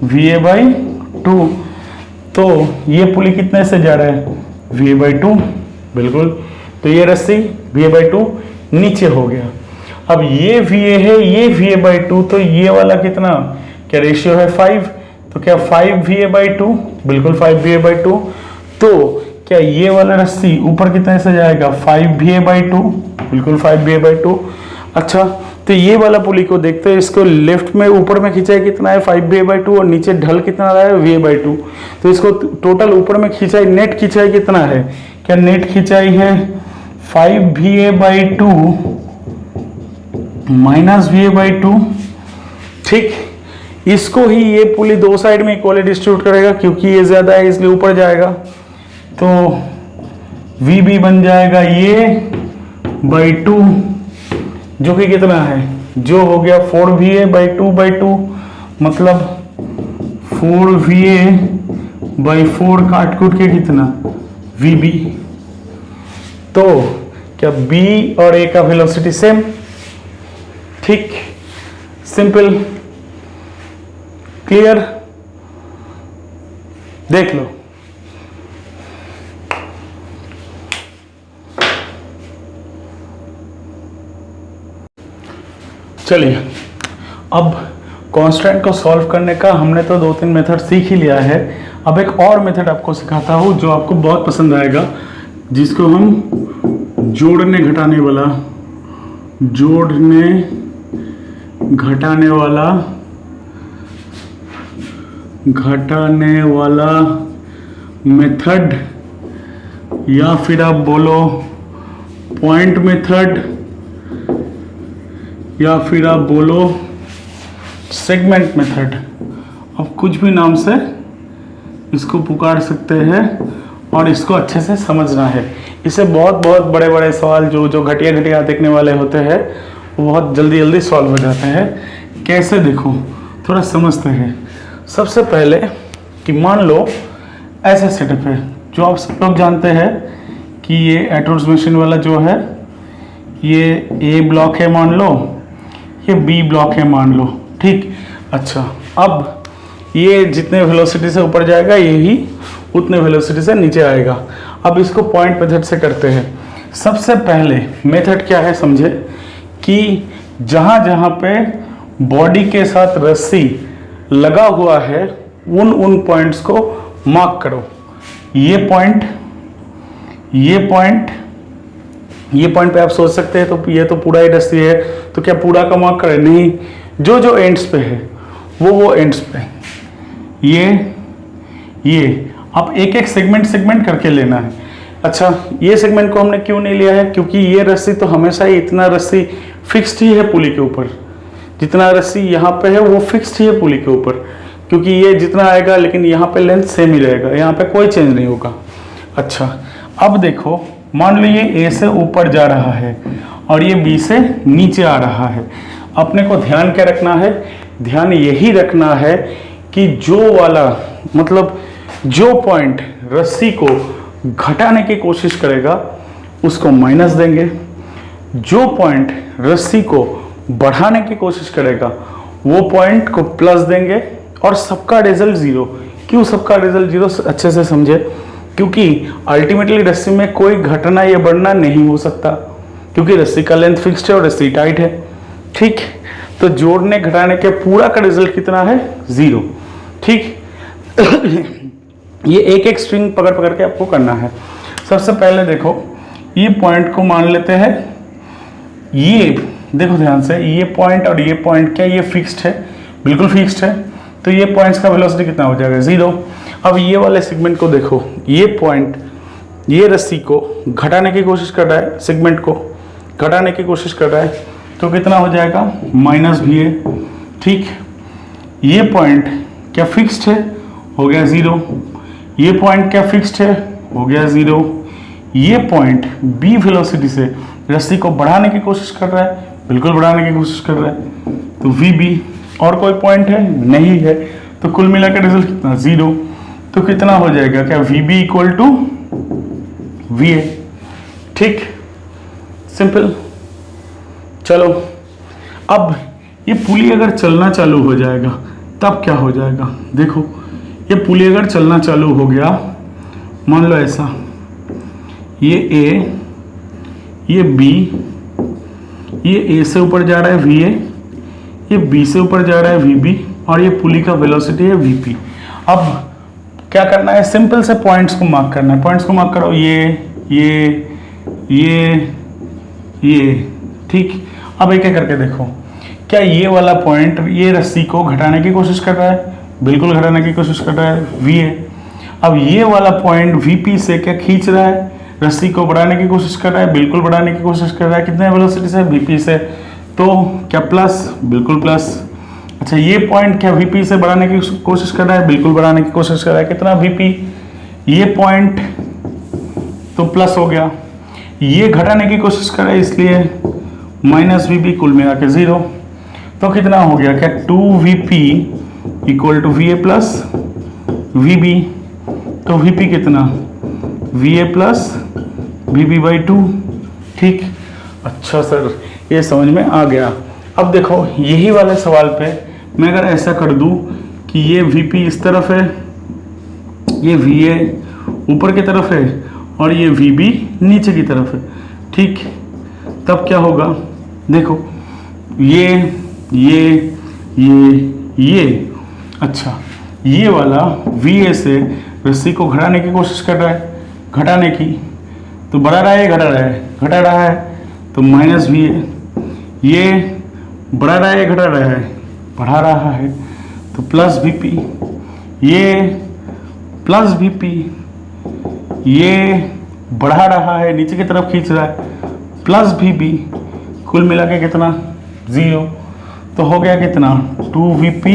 VA/2। तो ये पुली कितने से जा रहा है? VA/2, बिल्कुल। तो ये रस्सी VA/2 नीचे हो गया। अब ये VA है, ये VA/2, तो ये वाला कितना क्या रेशियो है? 5। तो क्या 5VA/2? बिल्कुल 5VA/2। तो क्या ये वाला रस्सी ऊपर कितने से जाएगा? 5VA/2, बिल्कुल 5VA/2। अच्छा, तो ये वाला पुली को देखते हैं, इसको लेफ्ट में ऊपर में खिंचाई कितना है? 5VA/2, और नीचे ढल कितना रहा है? VA/2। तो इसको टोटल ऊपर में खिंचाई, नेट खिंचाई कितना है? क्या नेट खिंचाई है 5VA/2 माइनस VA/2, ठीक। इसको ही ये पुली दो साइड में इक्वली डिस्ट्रीब्यूट करेगा, क्योंकि ये ज्यादा है इसलिए ऊपर जाएगा। तो VB बन जाएगा ये बाई 2, जो कि कितना है? जो हो गया 4VA/2/2, मतलब 4VA/4 काट कूट के कितना? VB। तो क्या B और A का वेलोसिटी सेम? ठीक, सिंपल, क्लियर। देख लो, चलिए अब कांस्टेंट को सॉल्व करने का हमने तो 2-3 मेथड सीख ही लिया है। अब एक और मेथड आपको सिखाता हूँ जो आपको बहुत पसंद आएगा, जिसको हम जोड़ने घटाने वाला जोड़ने घटाने वाला मेथड, या फिर आप बोलो पॉइंट मेथड, या फिर आप बोलो सेगमेंट मेथड। अब कुछ भी नाम से इसको पुकार सकते हैं और इसको अच्छे से समझना है। इसे बहुत बहुत बड़े बड़े सवाल जो घटिया देखने वाले होते हैं वो बहुत जल्दी सॉल्व हो जाते हैं। कैसे, देखो थोड़ा समझते हैं। सबसे पहले कि मान लो ऐसा सेटअप है जो आप सब लोग जानते हैं कि ये एटोम्स मशीन वाला जो है ये ए ब्लॉक है मान लो, ये बी ब्लॉक है मान लो, ठीक। अच्छा, अब ये जितने वेलोसिटी से ऊपर जाएगा यही उतने वेलोसिटी से नीचे आएगा। अब इसको पॉइंट मेथड से करते हैं। सबसे पहले मेथड क्या है समझे कि जहाँ जहाँ पे बॉडी के साथ रस्सी लगा हुआ है उन पॉइंट्स को मार्क करो। ये पॉइंट पे आप सोच सकते हैं तो ये तो पूरा ही रस्सी है तो क्या पूरा का मार्क करें? नहीं, जो एंड्स पे है वो एंड्स पे। ये आप एक एक सेगमेंट करके लेना है। अच्छा, ये सेगमेंट को हमने क्यों नहीं लिया है? क्योंकि ये रस्सी तो हमेशा ही इतना रस्सी फिक्स्ड ही है पुली के ऊपर, जितना रस्सी यहाँ पे है वो फिक्स्ड ही है पुली के ऊपर, क्योंकि ये जितना आएगा लेकिन यहाँ पे लेंथ सेम ही रहेगा, यहाँ पे कोई चेंज नहीं होगा। अच्छा, अब देखो मान लो ये ए से ऊपर जा रहा है और ये बी से नीचे आ रहा है। अपने को ध्यान क्या रखना है? ध्यान यही रखना है कि जो वाला मतलब जो पॉइंट रस्सी को घटाने की कोशिश करेगा उसको माइनस देंगे, जो पॉइंट रस्सी को बढ़ाने की कोशिश करेगा वो पॉइंट को प्लस देंगे और सबका रिजल्ट जीरो। क्यों सबका रिजल्ट जीरो? अच्छे से समझे, क्योंकि अल्टीमेटली रस्सी में कोई घटना या बढ़ना नहीं हो सकता, क्योंकि रस्सी का लेंथ फिक्स्ड है और रस्सी टाइट है, ठीक। तो जोड़ने घटाने के पूरा का रिजल्ट कितना है? जीरो, ठीक। ये एक एक स्ट्रिंग पकड़ के आपको करना है। सबसे पहले देखो ये पॉइंट को मान लेते हैं, ये देखो ध्यान से, ये पॉइंट और ये पॉइंट क्या ये फिक्स्ड है? बिल्कुल फिक्स्ड है। तो ये पॉइंट्स का वेलोसिटी कितना हो जाएगा? जीरो। अब ये वाले सेगमेंट को देखो, ये पॉइंट ये रस्सी को घटाने की कोशिश कर रहा है, सेगमेंट को घटाने की कोशिश कर रहा है, तो कितना हो जाएगा? माइनस भी है, ठीक। ये पॉइंट क्या फिक्स्ड है? हो गया जीरो। ये पॉइंट क्या फिक्स्ड है? हो गया जीरो। ये पॉइंट बी वेलोसिटी से रस्सी को बढ़ाने की कोशिश कर रहा है, बिल्कुल बढ़ाने की कोशिश कर रहा है, तो वी बी। और कोई पॉइंट है? नहीं है। तो कुल मिलाकर रिजल्ट कितना? जीरो। तो कितना हो जाएगा? क्या V B equal to V A, ठीक, सिंपल। चलो, अब ये पुली अगर चलना चालू हो जाएगा तब क्या हो जाएगा? देखो ये पुली अगर चलना चालू हो गया, मान लो ऐसा, ये ए, ये बी, ये ए से ऊपर जा रहा है वी ए, ये बी से ऊपर जा रहा है वी बी, और ये पुली का वेलोसिटी है वी पी। अब क्या करना है? सिंपल से पॉइंट्स को मार्क करना है। पॉइंट्स को मार्क करो, ये, ठीक। अब एक एक करके देखो, क्या ये वाला पॉइंट ये रस्सी को घटाने की कोशिश कर रहा है? बिल्कुल घटाने की कोशिश कर रहा है, वी ए। अब ये वाला पॉइंट वीपी से क्या खींच रहा है? रस्सी को बढ़ाने की कोशिश कर रहा है, बिल्कुल बढ़ाने की कोशिश कर रहा है। कितने वेलोसिटी से? वीपी से। तो क्या प्लस? बिल्कुल प्लस। अच्छा, ये पॉइंट क्या वीपी से बढ़ाने की कोशिश कर रहा है? बिल्कुल बढ़ाने की कोशिश कर रहा है। कितना? वीपी। ये पॉइंट तो प्लस हो गया, ये घटाने की कोशिश कर रहा है इसलिए माइनस वीपी, कुल मिला के जीरो। तो कितना हो गया? क्या 2vp equal to V A plus V B. तो वीपी कितना? V A plus V B by 2, ठीक। अच्छा सर, ये समझ में आ गया। अब देखो यही वाले सवाल पे मैं अगर ऐसा कर दूं कि ये वीपी इस तरफ है, ये वी ए ऊपर की तरफ है और ये वी बी नीचे की तरफ है, ठीक। तब क्या होगा? देखो ये अच्छा, ये वाला वी ए से रस्सी को घटाने की कोशिश कर रहा है, घटाने की, तो बढ़ा रहा है घटा रहा है, घटा रहा है, तो माइनस वी ए। ये बढ़ा रहा है घटा रहा है, बढ़ा रहा है, तो प्लस वीपी, ये प्लस वीपी, ये बढ़ा रहा है नीचे की तरफ खींच रहा है, प्लस वीबी, कुल मिला के कितना 0, तो हो गया कितना 2vp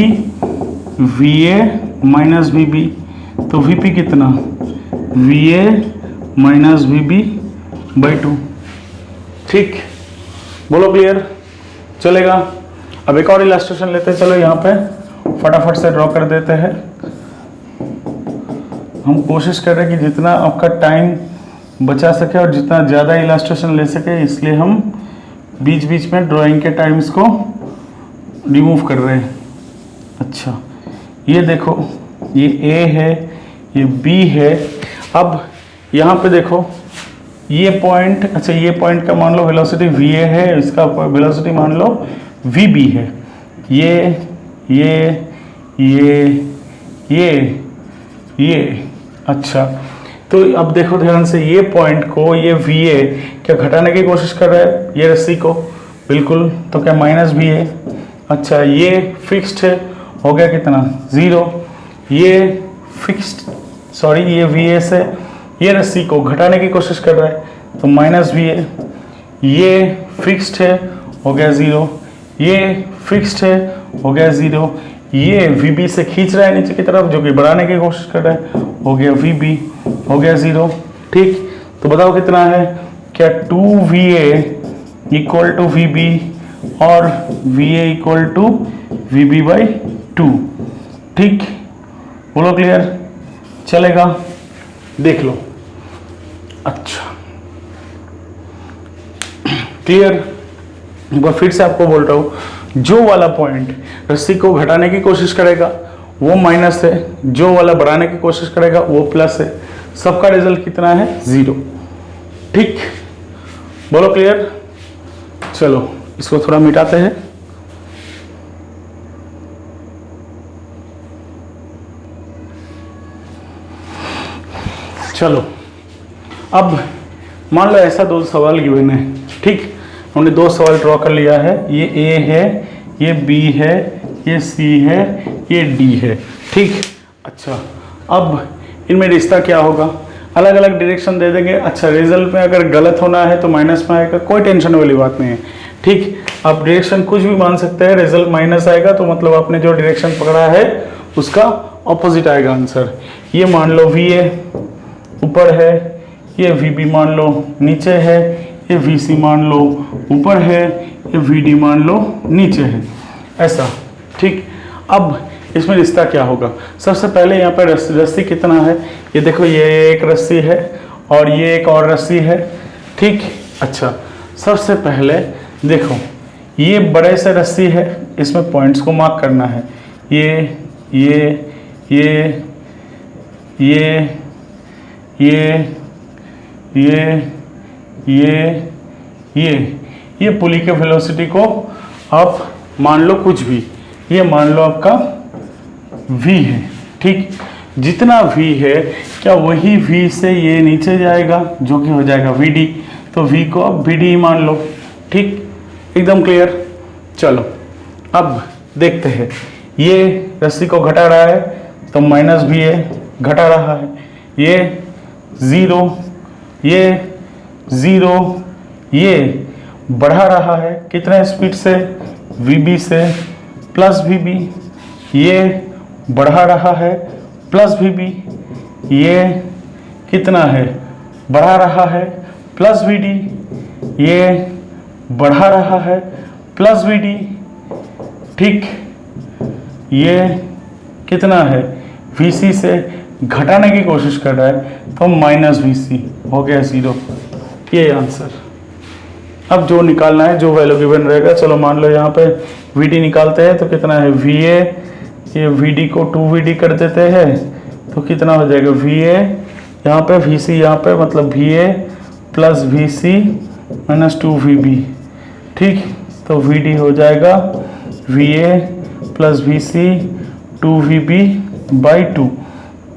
va माइनस वीबी, तो vp कितना va माइनस वीबी बाई 2। ठीक, बोलो क्लियर, चलेगा। अब एक और इलास्ट्रेशन लेते हैं, चलो यहाँ पे फटाफट से ड्रॉ कर देते हैं। हम कोशिश कर रहे हैं कि जितना आपका टाइम बचा सके और जितना ज़्यादा इलास्ट्रेशन ले सके, इसलिए हम बीच बीच में ड्राइंग के टाइम्स को रिमूव कर रहे हैं। अच्छा, ये देखो, ये ए है, ये बी है। अब यहाँ पे देखो, ये पॉइंट, अच्छा ये पॉइंट का मान लो वेलोसिटी va है, इसका वेलोसिटी मान लो vb है। ये अच्छा, तो अब देखो ध्यान से, ये पॉइंट को ये va क्या घटाने की कोशिश कर रहा है, ये रस्सी को, बिल्कुल, तो क्या माइनस va। अच्छा, ये फिक्स्ड है, हो गया कितना 0, ये फिक्स्ड, सॉरी ये va से ये रस्सी को घटाने की कोशिश कर रहा है, तो माइनस va, ये फिक्स्ड है, हो गया 0, ये फिक्स्ड है, हो गया 0, ये vb से खींच रहा है नीचे की तरफ, जो कि बढ़ाने की कोशिश कर रहा है, हो गया vb, हो गया 0। ठीक, तो बताओ कितना है, क्या 2va इक्वल टू vb और va equal to vb by 2। ठीक, बोलो क्लियर, चलेगा, देख लो। अच्छा, क्लियर। एक बार फिर से आपको बोल रहा हूं, जो वाला पॉइंट रस्सी को घटाने की कोशिश करेगा वो माइनस है, जो वाला बढ़ाने की कोशिश करेगा वो प्लस है, सबका रिजल्ट कितना है 0। ठीक, बोलो क्लियर। चलो इसको थोड़ा मिटाते हैं। चलो, अब मान लो ऐसा 2 सवाल गिवन है। ठीक, हमने 2 सवाल ड्रॉ कर लिया है, ये ए है, ये बी है, ये सी है, ये डी है। ठीक, अच्छा, अब इनमें रिश्ता क्या होगा, अलग अलग डायरेक्शन दे देंगे। अच्छा, रिजल्ट में अगर गलत होना है तो माइनस में आएगा, कोई टेंशन वाली बात नहीं है। ठीक, आप डायरेक्शन कुछ भी मान सकते हैं, रिजल्ट माइनस आएगा तो मतलब आपने जो डायरेक्शन पकड़ा है उसका ऑपोजिट आएगा आंसर। ये मान लो VA ऊपर है, ये VB मान लो नीचे है, ये VC मान लो ऊपर है, ये VD मान लो नीचे है, ऐसा। ठीक, अब इसमें रिश्ता क्या होगा, सबसे पहले यहाँ पर रस्सी कितना है, ये देखो, ये एक रस्सी है और ये एक और रस्सी है। ठीक, अच्छा, सबसे पहले देखो, ये बड़े से रस्सी है, इसमें पॉइंट्स को मार्क करना है, ये ये पुली के वेलोसिटी को आप मान लो कुछ भी, ये मान लो आपका v है। ठीक, जितना v है क्या वही v से ये नीचे जाएगा जो कि हो जाएगा vd, तो v को आप vd ही मान लो। ठीक, एकदम क्लियर। चलो अब देखते हैं, ये रस्सी को घटा रहा है तो माइनस भी है, घटा रहा है, ये 0, ये 0, ये बढ़ा रहा है कितने स्पीड से, vb से, प्लस vb, ये बढ़ा रहा है प्लस vb, ये कितना है, बढ़ा रहा है प्लस vd, ये बढ़ा रहा है प्लस vd। ठीक, ये कितना है, vc से घटाने की कोशिश कर रहा है तो माइनस vc, हो गया 0। ये आंसर। अब जो निकालना है, जो वैल्यू गिवन रहेगा, चलो मान लो यहाँ पे vd निकालते हैं तो कितना है, va, ये vd को 2vd कर देते हैं तो कितना हो जाएगा, va यहाँ पे, vc यहाँ पे, मतलब va plus vc minus 2vb। ठीक, तो vd हो जाएगा va plus vc 2vb by 2।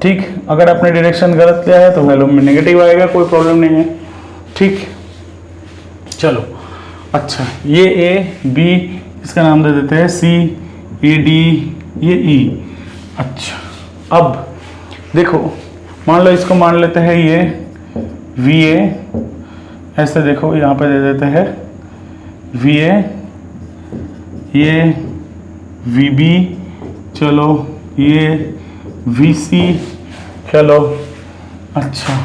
ठीक, अगर आपने डायरेक्शन गलत लिया है तो वैल्यू में नेगेटिव आएगा, कोई प्रॉब्लम नहीं है। ठीक, चलो अच्छा ये ए बी, इसका नाम दे देते हैं सी, ए डी, ये ई। अच्छा अब देखो मान लो इसको मान लेते हैं ये वी ए, ऐसे देखो यहाँ पे दे देते हैं वी ए, ये वी बी, चलो ये वी सी, चलो। अच्छा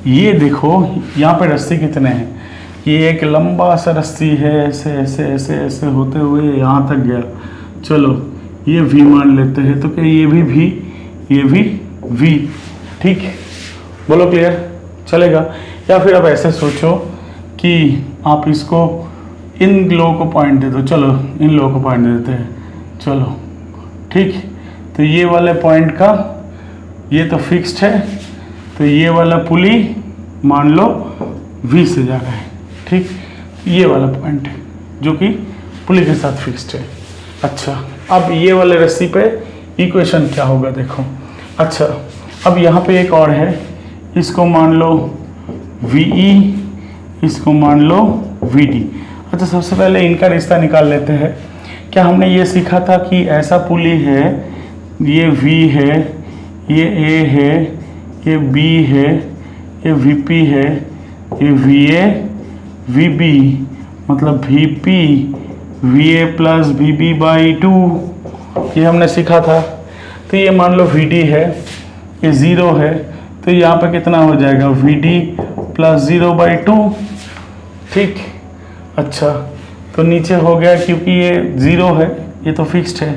ये देखो यहाँ पे रस्सी कितने हैं, ये एक लंबा सा रस्सी है, ऐसे ऐसे ऐसे ऐसे होते हुए यहाँ तक गया। चलो ये v मान लेते हैं, तो क्या ये भी v, ये भी v, ठीक है, बोलो क्लियर चलेगा। या फिर आप ऐसे सोचो कि आप इसको इन लोगों को पॉइंट दे दो, चलो इन लोगों को पॉइंट दे देते हैं, चलो ठीक। तो ये वाले पॉइंट का ये तो फिक्स्ड है, तो ये वाला पुली मान लो v से जा रहा है, ठीक, ये वाला पॉइंट है जो कि पुली के साथ फिक्स्ड है। अच्छा अब ये वाले रस्सी पे इक्वेशन क्या होगा देखो। अच्छा अब यहाँ पे एक और है, इसको मान लो VE, इसको मान लो VD। अच्छा सबसे पहले इनका रिश्ता निकाल लेते हैं। क्या हमने ये सीखा था कि ऐसा पुली है, ये V है, ये A है, ये B है, ये VP है, ये VA VB, मतलब VP VA plus VB by 2, ये हमने सीखा था। तो ये मान लो VD है, ये 0 है, तो यहाँ पे कितना हो जाएगा VD प्लस 0 बाई 2, ठीक। अच्छा तो नीचे हो गया क्योंकि ये 0 है, ये तो फिक्स्ड है।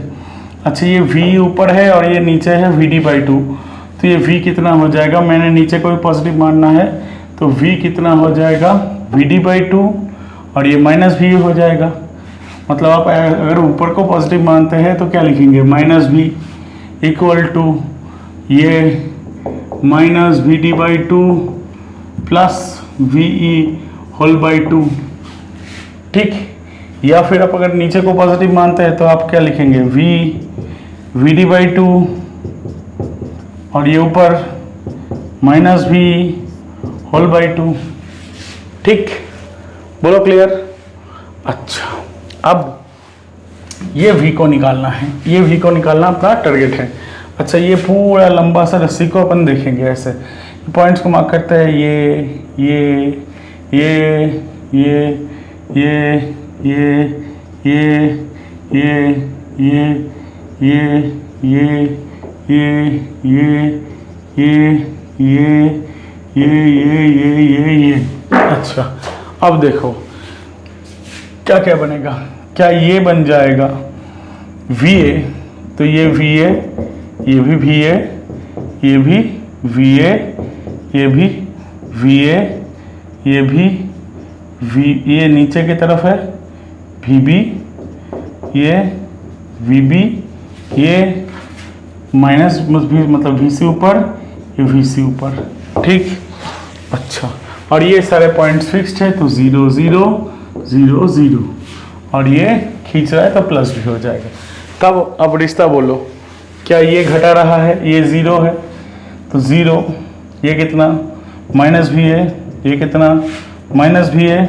अच्छा ये V ऊपर है और ये नीचे है VD बाई 2, तो ये V कितना हो जाएगा, मैंने नीचे कोई पॉजिटिव मानना है तो V कितना हो जाएगा VD बाई 2 और ये माइनस V हो जाएगा। मतलब आप अगर ऊपर को पॉजिटिव मानते हैं तो क्या लिखेंगे, माइनस V इक्वल टू ये minus VD by 2 plus VE whole by 2, ठीक। या फिर आप अगर नीचे को पॉजिटिव मानते हैं तो आप क्या लिखेंगे VD बाई 2 और ये ऊपर माइनस V होल बाई 2, ठीक, बोलो क्लियर। अच्छा अब ये V को निकालना है, ये V को निकालना अपना टारगेट है। अच्छा ये पूरा लंबा सा रस्सी को अपन देखेंगे, ऐसे पॉइंट्स को मार्क करते हैं, ये ये। अच्छा अब देखो क्या क्या बनेगा, क्या ये बन जाएगा VA, तो ये VA, ये भी VA, ये भी VA, ये भी VA, ये भी V, ये नीचे की तरफ है VB, ये VB, ये माइनस मतलब VC ऊपर, ये VC ऊपर, ठीक। अच्छा और ये सारे पॉइंट्स फिक्स्ड है तो 0 0 0 0 और ये खींच रहा है तो प्लस भी हो जाएगा। तब अब रिश्ता बोलो, क्या ये घटा रहा है, ये 0 है तो 0, ये कितना माइनस भी है, ये कितना माइनस भी है,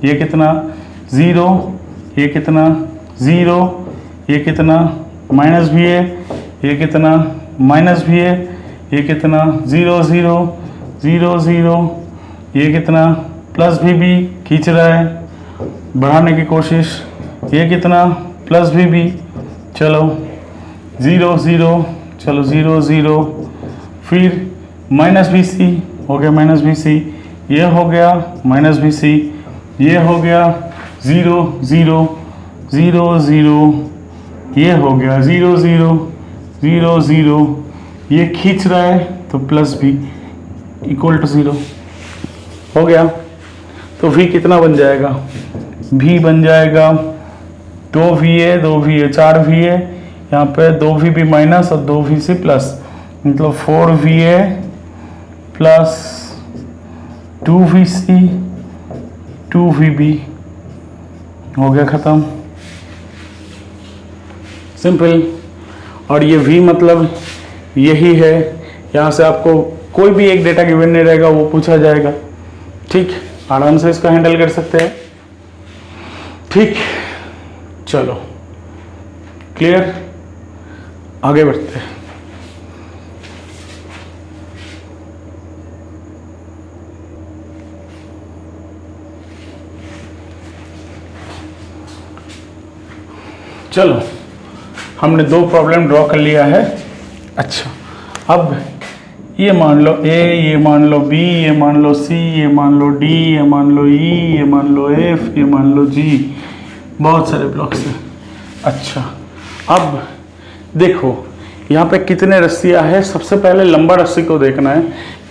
ये कितना 0, ये कितना 0, ये कितना माइनस भी है, ये कितना माइनस भी है, ये कितना 0 0 0 0, ये कितना प्लस भी खींच रहा है, बढ़ाने की कोशिश, ये कितना प्लस भी, चलो 0 0, चलो 0 0, फिर माइनस BC हो गया, माइनस BC, ये हो गया माइनस BC, ये हो गया 0 0 0 0, ये हो गया 0 0 0 0, ये खींच रहा है तो प्लस भी इक्वल टू 0 हो गया। तो V कितना बन जाएगा, V बन जाएगा 2 VA 2 VA 4 VA, यहाँ पे 2 VB माइनस और 2 VC प्लस, मतलब 4 VA प्लस 2 VC 2 VB, हो गया ख़त्म, सिंपल। और ये V मतलब यही है, यहाँ से आपको कोई भी एक डेटा गिवन नहीं रहेगा, वो पूछा जाएगा, ठीक, आराम से इसको हैंडल कर सकते हैं। ठीक, चलो क्लियर, आगे बढ़ते हैं। चलो हमने दो प्रॉब्लम ड्रॉ कर लिया है। अच्छा, अब ये मान लो ए, ये मान लो बी, ये मान लो सी, ये मान लो डी, ये मान लो ई, ये मान लो एफ, ये मान लो जी, बहुत सारे ब्लॉक्स हैं। अच्छा, अब देखो यहाँ पे कितने रस्सियाँ हैं। सबसे पहले लंबा रस्सी को देखना है,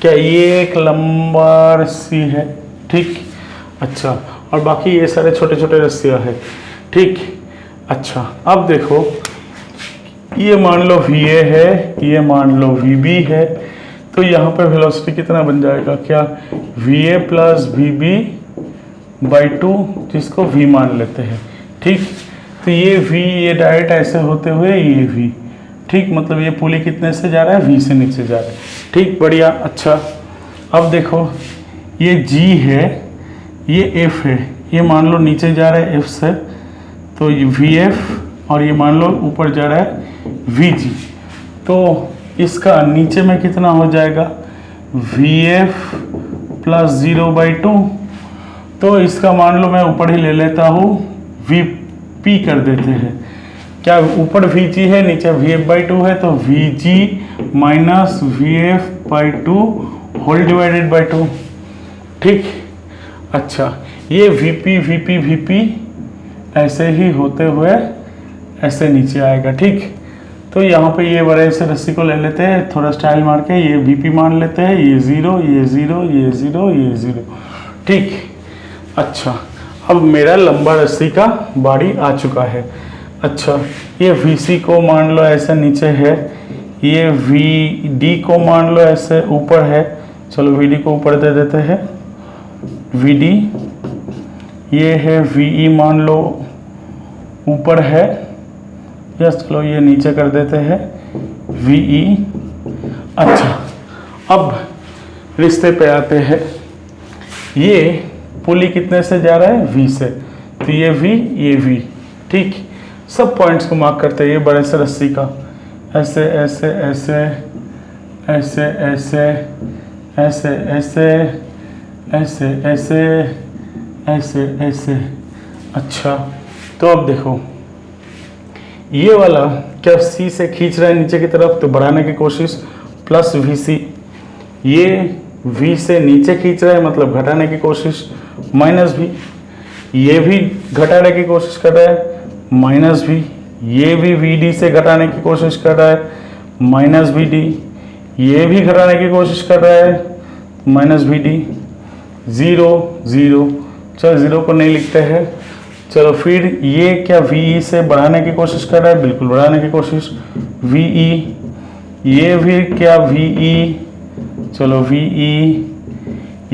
क्या ये एक लंबा रस्सी है, ठीक। अच्छा, और बाकी ये सारे छोटे छोटे रस्सियाँ हैं, ठीक। अच्छा, अब देखो ये मान लो VA है, ये मान लो VB है, तो यहाँ पे वेलोसिटी कितना बन जाएगा, क्या VA प्लस VB बाई 2, जिसको V मान लेते हैं, ठीक। तो ये V, ये डायरेक्ट ऐसे होते हुए ये V, ठीक, मतलब ये पुली कितने से जा रहा है, V से नीचे जा रहा है, ठीक, बढ़िया। अच्छा, अब देखो ये G है, ये F है, ये मान लो नीचे जा रहा है F से, तो ये VF, और ये मान लो ऊपर जा रहा है VG, तो इसका नीचे में कितना हो जाएगा, VF प्लस 0/2, तो इसका मान लो मैं ऊपर ही ले लेता हूँ, VP कर देते हैं, क्या ऊपर VG है, नीचे VF/2 है, तो VG minus VF/2 whole divided by 2, ठीक। अच्छा, ये VP ऐसे ही होते हुए ऐसे नीचे आएगा, ठीक। तो यहाँ पे ये बड़े से रस्सी को ले लेते हैं, थोड़ा स्टाइल मार के ये VP मान लेते हैं, ये 0, ये 0, ये 0, ये 0, ठीक। अच्छा, अब मेरा लंबा रस्सी का बॉडी आ चुका है। अच्छा, ये VC को मान लो ऐसे नीचे है, ये VD को मान लो ऐसे ऊपर है, चलो VD को ऊपर दे देते हैं, VD, ये है VE मान लो ऊपर है, यस, चलो ये नीचे कर देते हैं, VE। अच्छा, अब रिश्ते पे आते हैं, ये पुली कितने से जा रहा है, V से, तो ये V, ये V, ठीक। सब पॉइंट्स को मार्क करते हैं, ये बड़े से रस्सी का ऐसे ऐसे ऐसे ऐसे ऐसे ऐसे ऐसे ऐसे ऐसे ऐसे ऐसे। अच्छा, तो अब देखो ये वाला क्या C से खींच रहा है नीचे की तरफ, तो बढ़ाने की कोशिश, प्लस VC, ये V से नीचे खींच रहा है मतलब घटाने की कोशिश, माइनस V, ये भी घटाने की कोशिश कर रहा है, माइनस V, ये भी VD से घटाने की कोशिश कर रहा है, माइनस VD, ये भी घटाने की कोशिश कर रहा है, माइनस VD, 0 0, चलो 0 को नहीं लिखते हैं। चलो फिर ये क्या VE से बढ़ाने की कोशिश कर रहा है, बिल्कुल बढ़ाने की कोशिश, VE, ये भी क्या VE, चलो VE,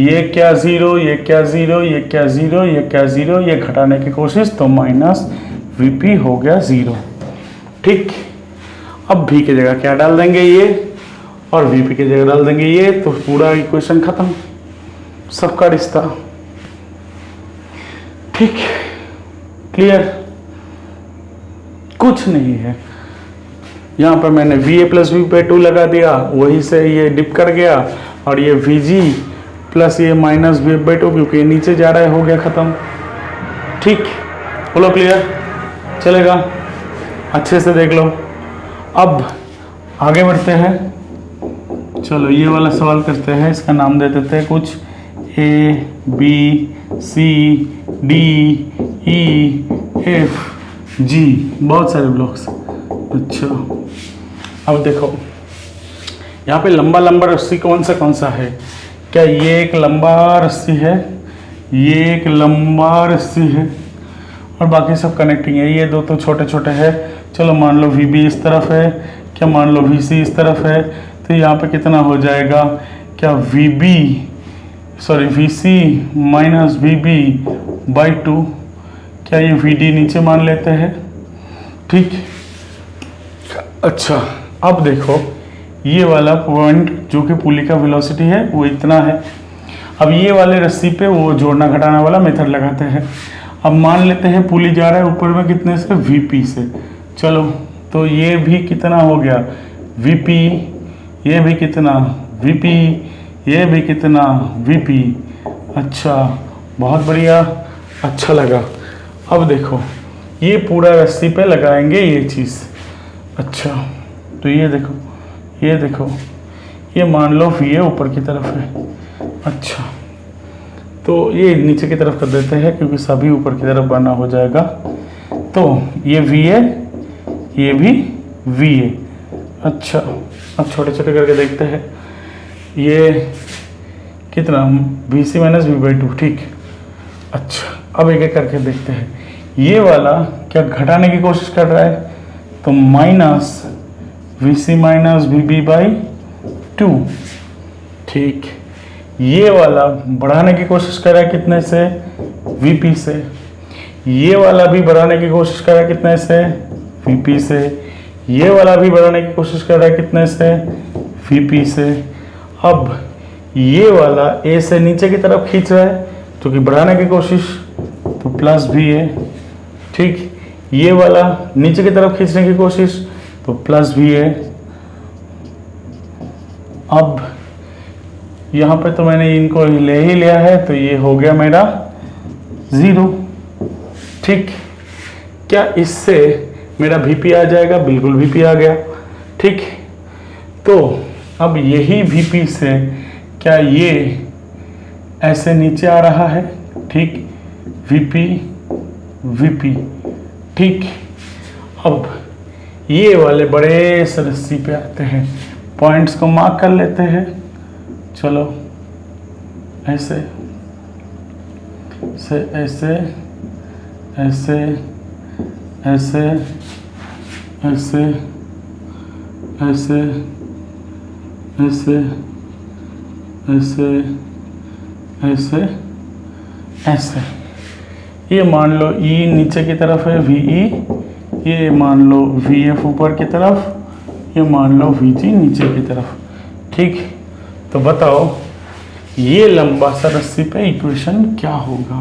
ये क्या 0, ये क्या 0, ये क्या 0, ये क्या 0, ये घटाने की कोशिश, तो माइनस VP हो गया 0, ठीक। अब V की जगह क्या डाल देंगे, ये, और VP की जगह डाल देंगे ये, तो पूरा इक्वेशन खत्म, सबका रिश्ता, ठीक, क्लियर, कुछ नहीं है। यहाँ पर मैंने VA प्लस VP/2 लगा दिया, वहीं से ये डिप कर गया, और ये VG प्लस ये माइनस VF/2, क्योंकि ये नीचे जा रहा है, हो गया खत्म, ठीक। बोलो क्लियर, चलेगा, अच्छे से देख लो। अब आगे बढ़ते हैं, चलो ये वाला सवाल करते हैं, इसका नाम दे देते हैं कुछ, A, B, C, D, E, F, G, बहुत सारे ब्लॉक्स। अच्छा, अब देखो यहाँ पे लंबा लंबा रस्सी कौन सा है, क्या ये एक लंबा रस्सी है, ये एक लंबा रस्सी है, और बाकी सब कनेक्टिंग है, ये दो तो छोटे छोटे हैं। चलो मान लो VB इस तरफ है, क्या मान लो VC इस तरफ है, तो यहाँ पे कितना हो जाएगा, क्या VC माइनस VB/2, क्या ये VD नीचे मान लेते हैं, ठीक। अच्छा, अब देखो ये वाला पॉइंट जो कि पुली का वेलोसिटी है वो इतना है। अब ये वाले रस्सी पे वो जोड़ना घटाना वाला मेथड लगाते हैं। अब मान लेते हैं पुली जा रहा है ऊपर में कितने से, VP से। चलो तो ये भी कितना हो गया, VP, ये भी कितना VP, ये भी कितना VP। अच्छा, बहुत बढ़िया, अच्छा लगा। अब देखो ये पूरा रस्सी पे लगाएंगे ये चीज़। अच्छा तो ये देखो, ये देखो, ये मान लो VA ऊपर की तरफ है। अच्छा तो ये नीचे की तरफ कर देते हैं क्योंकि सभी ऊपर की तरफ बना हो जाएगा। तो ये VA, ये भी VA। अच्छा अब छोटे छोटे करके देखते हैं, ये कितना, VC माइनस V/2, ठीक। अच्छा अब एक एक करके देखते हैं, ये वाला क्या घटाने की कोशिश कर रहा है, तो माइनस VC माइनस VB/2, ठीक। ये वाला बढ़ाने की कोशिश कर रहा है कितने से, VP से। ये वाला भी बढ़ाने की कोशिश कर रहा है कितने से, VP से। ये वाला भी बढ़ाने की कोशिश कर रहा है कितने से, VP से। अब ये वाला A से नीचे की तरफ खींच रहा है जो कि बढ़ाने की कोशिश, तो प्लस VA, ठीक। ये वाला नीचे की तरफ खींचने की कोशिश, तो प्लस VA। अब यहाँ पे तो मैंने इनको ले ही लिया है, तो ये हो गया मेरा 0, ठीक। क्या इससे मेरा VP आ जाएगा, बिल्कुल VP आ गया, ठीक। तो अब यही VP से क्या ये ऐसे नीचे आ रहा है, ठीक, VP, ठीक। अब ये वाले बड़े से रस्सी पे आते हैं, पॉइंट्स को मार्क कर लेते हैं। चलो ऐसे से ऐसे ऐसे ऐसे ऐसे ऐसे ऐसे ऐसे ऐसे ऐसे। ये मान लो E नीचे की तरफ है, VE, ये मान लो VF ऊपर की तरफ, ये मान लो VG नीचे की तरफ, ठीक। तो बताओ ये लंबा सा रस्सी पे इक्वेशन क्या होगा।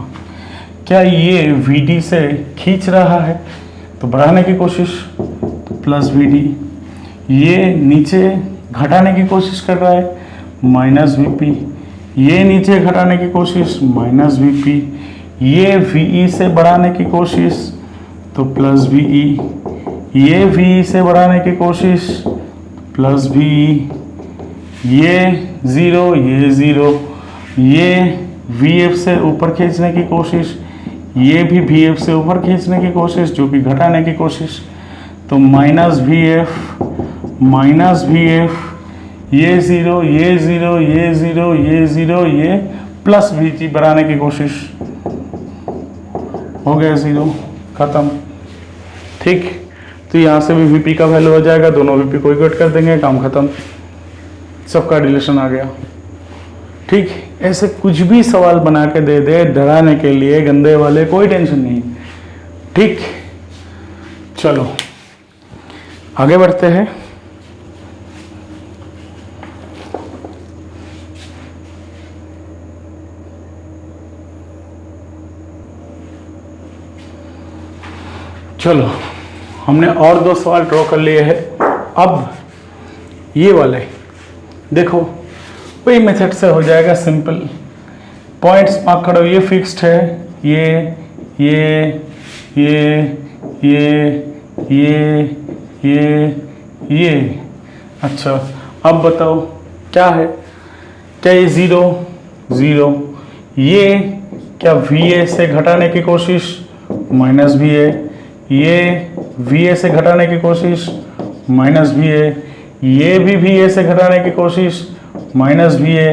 क्या ये VD से खींच रहा है तो बढ़ाने की कोशिश, तो प्लस VD। ये नीचे घटाने की कोशिश कर रहा है, माइनस VP। ये नीचे घटाने की कोशिश, माइनस VP। ये VE से बढ़ाने की कोशिश, तो प्लस VE। ये VE से बढ़ाने की कोशिश, प्लस VE। ये 0, ये 0। ये VF से ऊपर खींचने की कोशिश, ये भी VF से ऊपर खींचने की कोशिश जो कि घटाने की कोशिश, तो माइनस VF, ये 0, ये 0, ये 0, ये 0, ये प्लस VG बढ़ाने की कोशिश, हो गया 0, खत्म, ठीक। तो यहाँ से भी VP का वैल्यू हो जाएगा, दोनों VP को इक्वेट कर देंगे, काम खत्म, सबका रिलेशन आ गया, ठीक। ऐसे कुछ भी सवाल बना के दे दे डराने के लिए गंदे वाले, कोई टेंशन नहीं, ठीक। चलो आगे बढ़ते हैं। चलो हमने और 2 सवाल ड्रॉ कर लिए हैं। अब ये वाले देखो, वही मेथड से हो जाएगा, सिंपल। पॉइंट्स मार्क करो, ये फिक्स्ड है, ये अच्छा अब बताओ क्या है, क्या ये 0, ये क्या VA से घटाने की कोशिश, माइनस VA। ये VA से घटाने की कोशिश, माइनस VA। ये भी VA से घटाने की कोशिश, माइनस VA।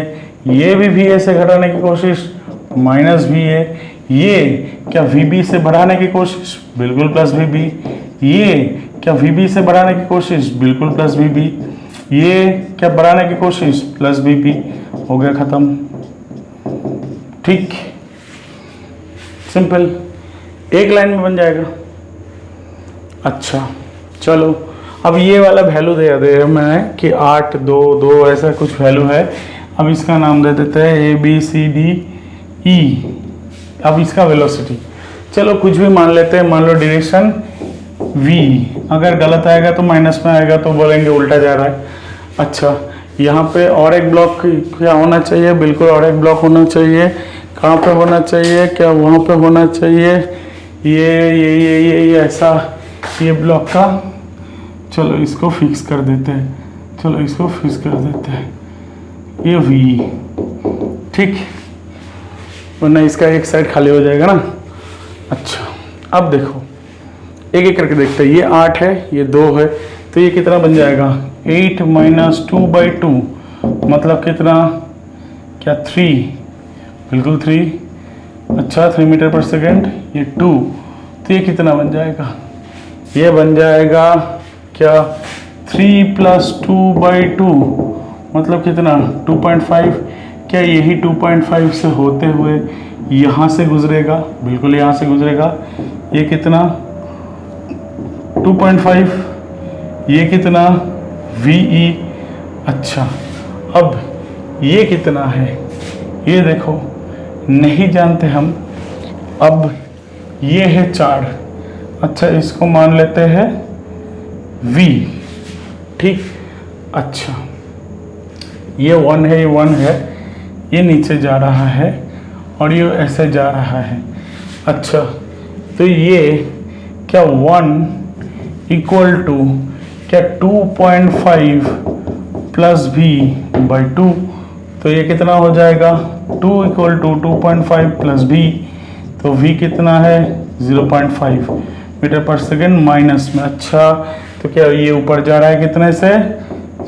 ये भी VA से घटाने की कोशिश, माइनस VA। ये क्या VB से बढ़ाने की कोशिश, बिल्कुल प्लस VB। ये क्या VB से बढ़ाने की कोशिश, बिल्कुल प्लस VB। ये क्या बढ़ाने की कोशिश, प्लस VB। हो गया खत्म, ठीक, सिंपल, एक लाइन में बन जाएगा। अच्छा चलो अब ये वाला वैल्यू दे दिया मैंने कि 8, 2, 2 ऐसा कुछ वैल्यू है। अब इसका नाम दे देते हैं ABCDE। अब इसका वेलोसिटी, चलो कुछ भी मान लेते हैं, मान लो डायरेक्शन v, अगर गलत आएगा तो माइनस में आएगा तो बोलेंगे उल्टा जा रहा है। अच्छा, यहाँ पे और एक ब्लॉक क्या होना चाहिए, बिल्कुल और एक ब्लॉक होना चाहिए। कहाँ पे होना चाहिए, क्या वहाँ पे होना चाहिए, ये ऐसा, ये ब्लॉक का, चलो इसको फिक्स कर देते हैं, चलो इसको फिक्स कर देते हैं, ये v, ठीक, वरना इसका एक साइड खाली हो जाएगा ना। अच्छा, अब देखो एक एक करके देखते हैं, ये 8 है, ये 2 है, तो ये कितना बन जाएगा, 8 माइनस 2/2 मतलब कितना, क्या 3, बिल्कुल 3। अच्छा, 3 मीटर पर सेकेंड, ये 2, तो ये कितना बन जाएगा, ये बन जाएगा क्या 3 + 2/2 मतलब कितना 2.5। क्या यही 2.5 से होते हुए यहाँ से गुजरेगा, बिल्कुल यहाँ से गुजरेगा, ये कितना 2.5, ये कितना VE। अच्छा, अब ये कितना है, ये देखो नहीं जानते हम, अब ये है 4। अच्छा, इसको मान लेते हैं V, ठीक। अच्छा, ये 1 है, ये 1 है, ये नीचे जा रहा है और ये ऐसे जा रहा है। अच्छा, तो ये क्या 1 इक्वल टू क्या 2.5 प्लस v/2, तो ये कितना हो जाएगा 2 इक्वल टू 2.5 प्लस v, तो v कितना है 0.5 मीटर पर सेकेंड माइनस में। अच्छा, तो क्या ये ऊपर जा रहा है कितने से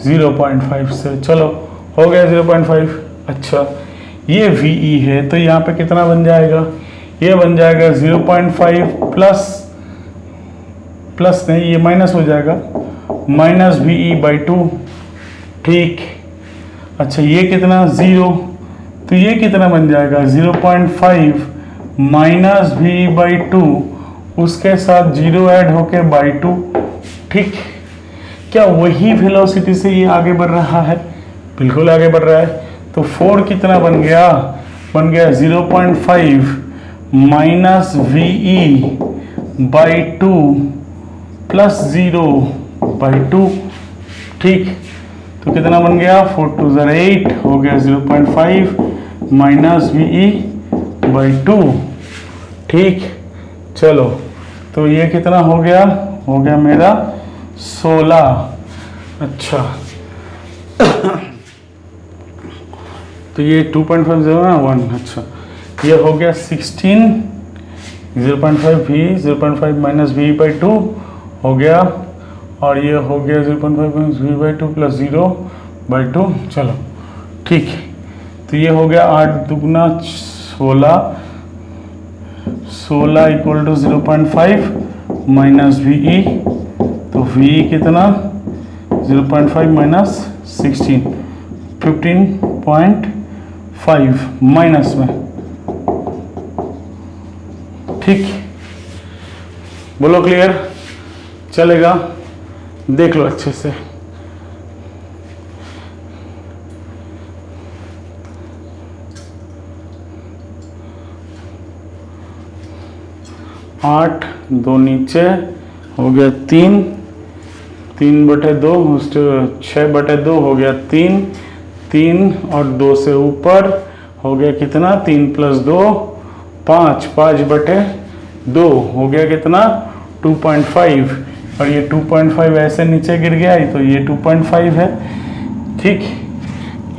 0.5 से, चलो हो गया 0.5। अच्छा, ये VE है तो यहाँ पे कितना बन जाएगा, ये बन जाएगा 0.5 प्लस नहीं, ये माइनस हो जाएगा माइनस VE/2, ठीक। अच्छा, ये कितना 0, तो ये कितना बन जाएगा 0.5 माइनस VE/2, उसके साथ 0 ऐड होके /2, ठीक। क्या वही वेलोसिटी से ये आगे बढ़ रहा है, बिल्कुल आगे बढ़ रहा है। तो 4 कितना बन गया 0.5 माइनस VE/2 प्लस 0/2, ठीक। तो कितना बन गया 4 2 8 हो गया 0.5 माइनस VE/2, ठीक। चलो, तो ये कितना हो गया मेरा 16। अच्छा तो ये 2.5 ना 1, अच्छा ये हो गया 16, 0.5 v 0.5 माइनस v/2 हो गया, और ये हो गया 0.5 माइनस v/2 प्लस 0/2, चलो ठीक। तो ये हो गया 8 दुगना 16 इक्वल टू 0.5 माइनस VE, तो VE कितना 0.5 माइनस 16 15.5 माइनस में, ठीक। बोलो क्लियर, चलेगा, देख लो अच्छे से। आठ, 2 नीचे हो गया 3, 3/2 6/2 हो गया 3 और 2 से ऊपर हो गया कितना 3 + 2 5, 5/2 हो गया कितना 2.5, और ये 2.5 ऐसे नीचे गिर गया तो ये 2.5 है, ठीक।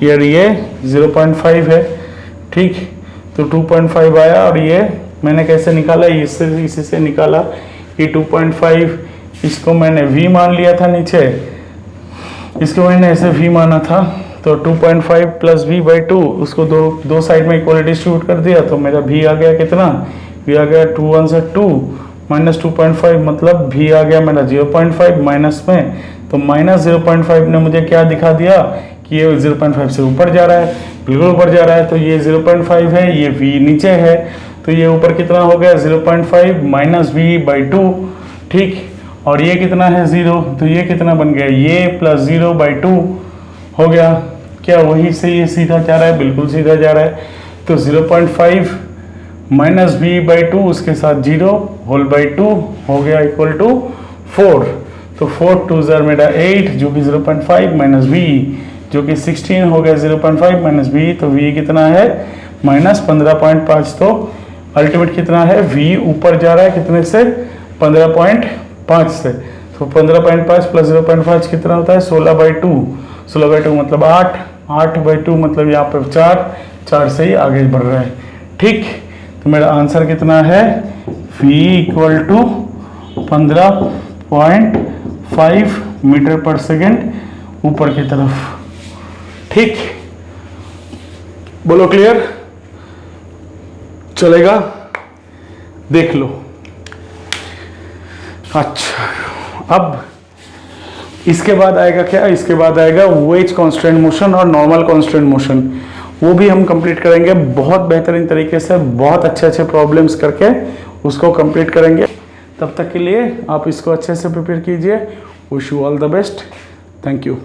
ये 0.5 है, ठीक। तो 2.5 आया, और ये मैंने कैसे निकाला, इसी से निकाला कि 2.5, इसको मैंने v मान लिया था नीचे, इसको मैंने ऐसे v माना था, तो 2.5 प्लस v/2 उसको दो साइड में इक्वलिटी डिस्ट्रीब्यूट कर दिया, तो मेरा v आ गया कितना, v आ गया 2 1 से 2 माइनस 2.5, मतलब v आ गया मेरा 0.5 माइनस में, तो माइनस 0.5 ने मुझे क्या दिखा दिया कि ये 0.5 से ऊपर जा रहा है, बिल्कुल ऊपर जा रहा है, तो ये 0.5 है, ये v नीचे है, तो ये ऊपर कितना हो गया 0.5 माइनस v/2, ठीक। और ये कितना है 0, तो ये कितना बन गया, ये प्लस 0/2 हो गया। क्या वही से ये सीधा जा रहा है, बिल्कुल सीधा जा रहा है, तो 0.5 माइनस वी बाई टू उसके साथ 0 होल बाई 2 हो गया इक्वल टू 4। तो 4 2 ज़र मेरा 8 जो कि 0.5 माइनस वी जो कि 16 हो गया 0.5 माइनस वी, तो वी कितना है माइनस 15.5। तो अल्टीमेट कितना है v ऊपर जा रहा है कितने से 15.5 से, तो 15.5 प्लस 0.5 कितना होता है 16/2। 16/2 मतलब 8, 8/2 मतलब यहाँ पे 4 से ही आगे बढ़ रहा है। ठीक, तो मेरा आंसर कितना है v इक्वल टू 15.5 मीटर पर सेकेंड ऊपर की तरफ। ठीक, बोलो क्लियर, चलेगा, देख लो। अच्छा, अब इसके बाद आएगा क्या, इसके बाद आएगा वेज कांस्टेंट मोशन और नॉर्मल कांस्टेंट मोशन, वो भी हम कंप्लीट करेंगे बहुत बेहतरीन तरीके से, बहुत अच्छे अच्छे प्रॉब्लम्स करके उसको कंप्लीट करेंगे। तब तक के लिए आप इसको अच्छे से प्रिपेयर कीजिए। Wish you all the best, thank you.